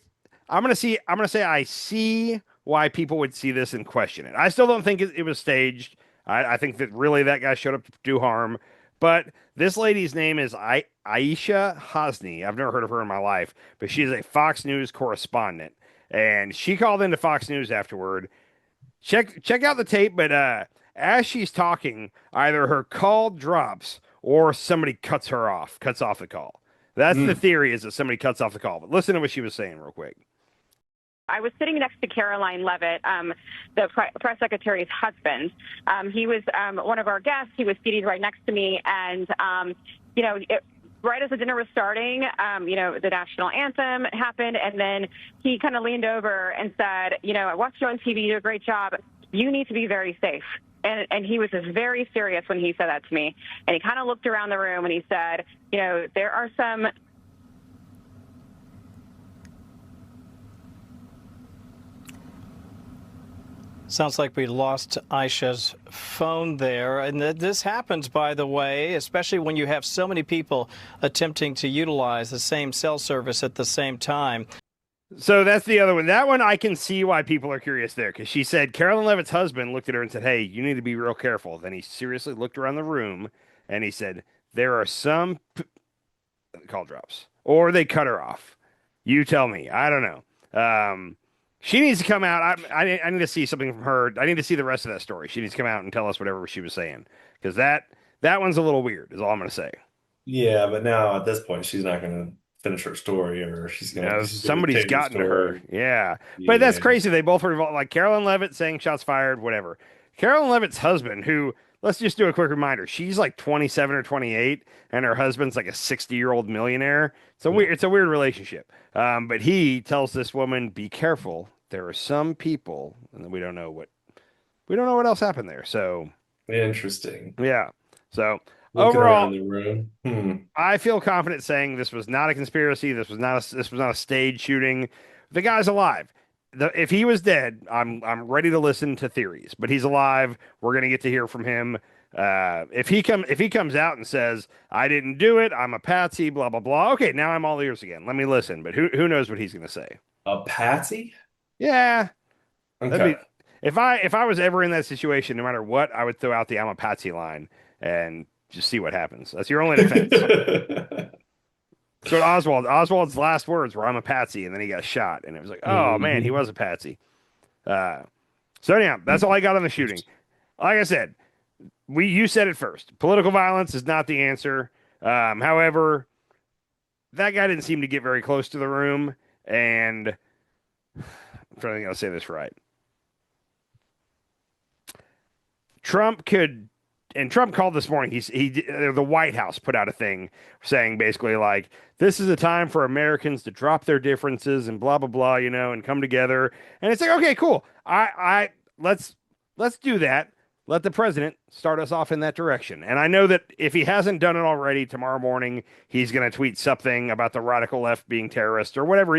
gonna say I see why people would see this and question it. I still don't think it was staged. I think that really that guy showed up to do harm. But this lady's name is Aisha Hosni. I've never heard of her in my life, but she's a Fox News correspondent, and she called into Fox News afterward. Check out the tape, but as she's talking, either her call drops or somebody cuts off the call. That's the theory, is that somebody cuts off the call. But listen to what she was saying real quick. I was sitting next to Caroline Levitt, the press secretary's husband. He was one of our guests. He was seated right next to me. And, right as the dinner was starting, the national anthem happened. And then he kind of leaned over and said, I watched you on TV. You do a great job. You need to be very safe. and he was just very serious when he said that to me. And he kind of looked around the room and he said, there are some. Sounds like we lost Aisha's phone there. And this happens, by the way, especially when you have so many people attempting to utilize the same cell service at the same time. So that's the other one. That one I can see why people are curious there, because she said Carolyn Levitt's husband looked at her and said, "Hey, you need to be real careful." Then he seriously looked around the room and he said, "There are some call drops, or they cut her off. You tell me. I don't know." She needs to come out. I need to see something from her. I need to see the rest of that story. She needs to come out and tell us whatever she was saying, because that one's a little weird, is all I'm going to say. Yeah, but now at this point, she's not going to finish her story, or she's going to. Somebody's gotten to her. Yeah. But that's crazy. They both were involved. Like Carolyn Levitt saying shots fired, whatever. Carolyn Levitt's husband, who, let's just do a quick reminder, she's like 27 or 28, and her husband's like a 60-year-old millionaire. It's a weird relationship. But he tells this woman, "Be careful. There are some people," and we don't know what else happened there. So interesting. Yeah. So looking overall, around the room, I feel confident saying this was not a conspiracy. This was not a stage shooting. The guy's alive. If he was dead, I'm ready to listen to theories. But he's alive. We're gonna get to hear from him. If he comes out and says, "I didn't do it, I'm a patsy," blah blah blah. Okay, now I'm all ears again. Let me listen. But who knows what he's gonna say? A patsy? Yeah. Okay. If I was ever in that situation, no matter what, I would throw out the "I'm a patsy" line and just see what happens. That's your only defense. So Oswald's last words were, "I'm a patsy," and then he got shot, and it was like, oh man, he was a patsy. So anyhow, that's all I got on the shooting. Like I said, you said it first. Political violence is not the answer. However, that guy didn't seem to get very close to the room, and I'm trying to think I'll say this right. Trump called this morning. The White House put out a thing saying basically like, this is a time for Americans to drop their differences and blah blah blah, and come together. And it's like, okay, cool. Let's do that. Let the president start us off in that direction. And I know that if he hasn't done it already, tomorrow morning he's going to tweet something about the radical left being terrorists or whatever.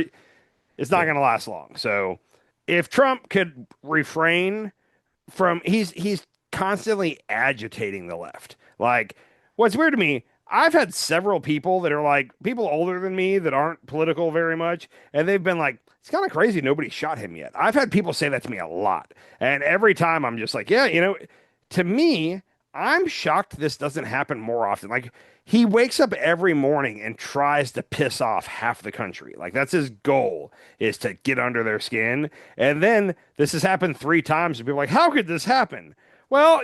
It's not going to last long. So if Trump could refrain from, he's constantly agitating the left. Like, what's weird to me, I've had several people that are like people older than me that aren't political very much, and they've been like, it's kind of crazy nobody shot him yet. I've had people say that to me a lot, and every time I'm just like, yeah, to me, I'm shocked this doesn't happen more often. Like, he wakes up every morning and tries to piss off half the country. Like, that's his goal, is to get under their skin. And then this has happened 3 times, and people are like, how could this happen? Well,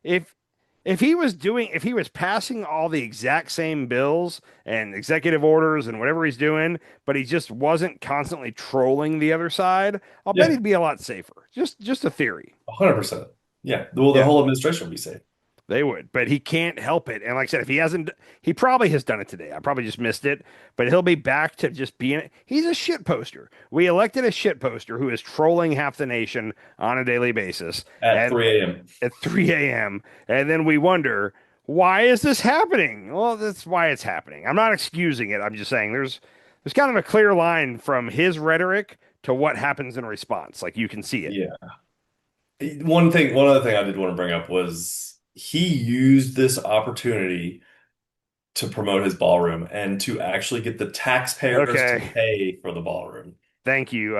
if he was passing all the exact same bills and executive orders and whatever he's doing, but he just wasn't constantly trolling the other side, I'll bet he'd be a lot safer. Just a theory. 100%. Yeah. Well, the whole administration would be safe. They would, but he can't help it. And like I said, he probably has done it today. I probably just missed it, but he'll be back to just being, he's a shit poster. We elected a shit poster who is trolling half the nation on a daily basis. At 3 a.m. At 3 a.m. And then we wonder, why is this happening? Well, that's why it's happening. I'm not excusing it. I'm just saying there's kind of a clear line from his rhetoric to what happens in response. Like, you can see it. Yeah. One other thing I did want to bring up was, he used this opportunity to promote his ballroom and to actually get the taxpayers to pay for the ballroom. Thank you.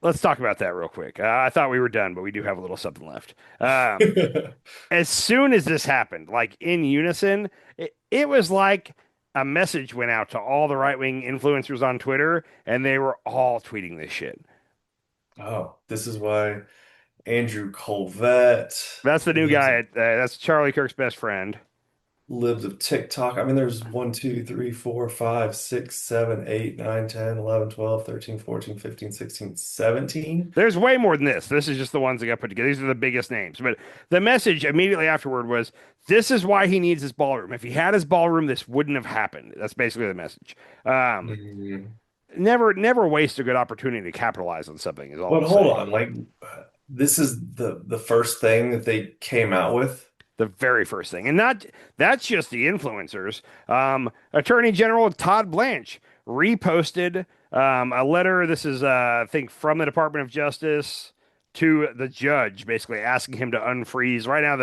Let's talk about that real quick. I thought we were done, but we do have a little something left. As soon as this happened, like in unison, it was like a message went out to all the right-wing influencers on Twitter, and they were all tweeting this shit. Oh, this is why Andrew Colvett. That's the new guy. That's Charlie Kirk's best friend. Lives of TikTok. I mean, there's 1, 2, 3, 4, 5, 6, 7, 8, 9, 10, 11, 12, 13, 14, 15, 16, 17. There's way more than this. This is just the ones that got put together. These are the biggest names. But the message immediately afterward was, this is why he needs his ballroom. If he had his ballroom, this wouldn't have happened. That's basically the message. Never waste a good opportunity to capitalize on something. Is all. But hold on, like, This is the first thing that they came out with. The very first thing. And that's just the influencers. Attorney General Todd Blanche reposted a letter. This is, I think, from the Department of Justice to the judge, basically asking him to unfreeze. Right now,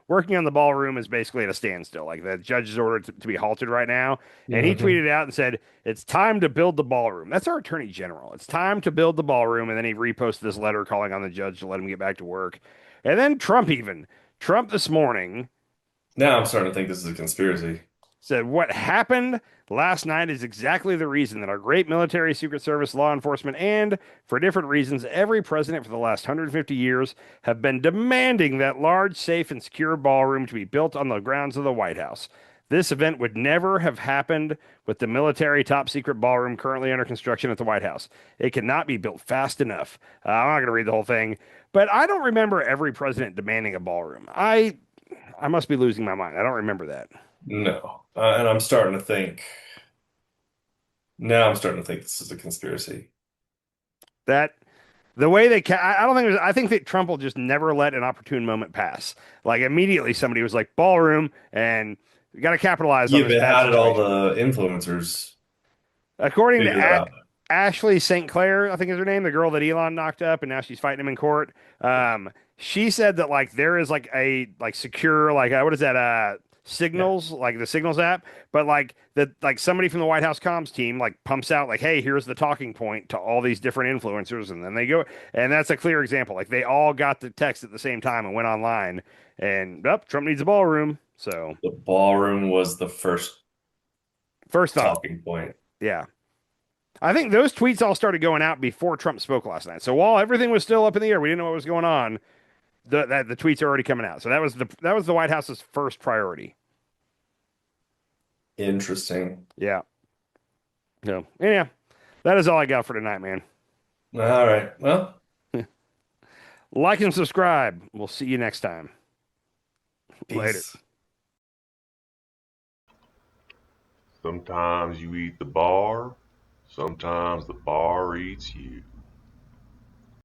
working on the ballroom is basically at a standstill. Like the judge is ordered to be halted right now. And he tweeted out and said, "It's time to build the ballroom." That's our Attorney General. It's time to build the ballroom. And then he reposted this letter calling on the judge to let him get back to work. And then Trump this morning Now I'm starting to think this is a conspiracy. said, "What happened last night is exactly the reason that our great military, Secret Service, law enforcement, and for different reasons, every president for the last 150 years have been demanding that large, safe, and secure ballroom to be built on the grounds of the White House. This event would never have happened with the military top secret ballroom currently under construction at the White House. It cannot be built fast enough." I'm not going to read the whole thing, but I don't remember every president demanding a ballroom. I must be losing my mind. I don't remember that. No. And I'm starting to think. Now I'm starting to think this is a conspiracy. That the way I don't think I think that Trump will just never let an opportune moment pass. Like immediately somebody was like ballroom and we got to capitalize on Yeah, this but bad how did all situation. the influencers According figure it to out? Ashley St. Clair, I think is her name, the girl that Elon knocked up and now she's fighting him in court. She said that like there is like a like secure like what is that Signals, like the Signals app, but like that like somebody from the White House comms team like pumps out like, "Hey, here's the talking point to all these different influencers," and then they go, and that's a clear example. Like they all got the text at the same time and went online, and Trump needs a ballroom. So The ballroom was the first thought. talking point. Yeah. I think those tweets all started going out before Trump spoke last night. So while everything was still up in the air, we didn't know what was going on. The tweets are already coming out. So that was the White House's first priority. Interesting. Yeah. So yeah, that is all I got for tonight, man. All right. Well, like and subscribe. We'll see you next time. peace. Later. Sometimes you eat the bar, sometimes the bar eats you.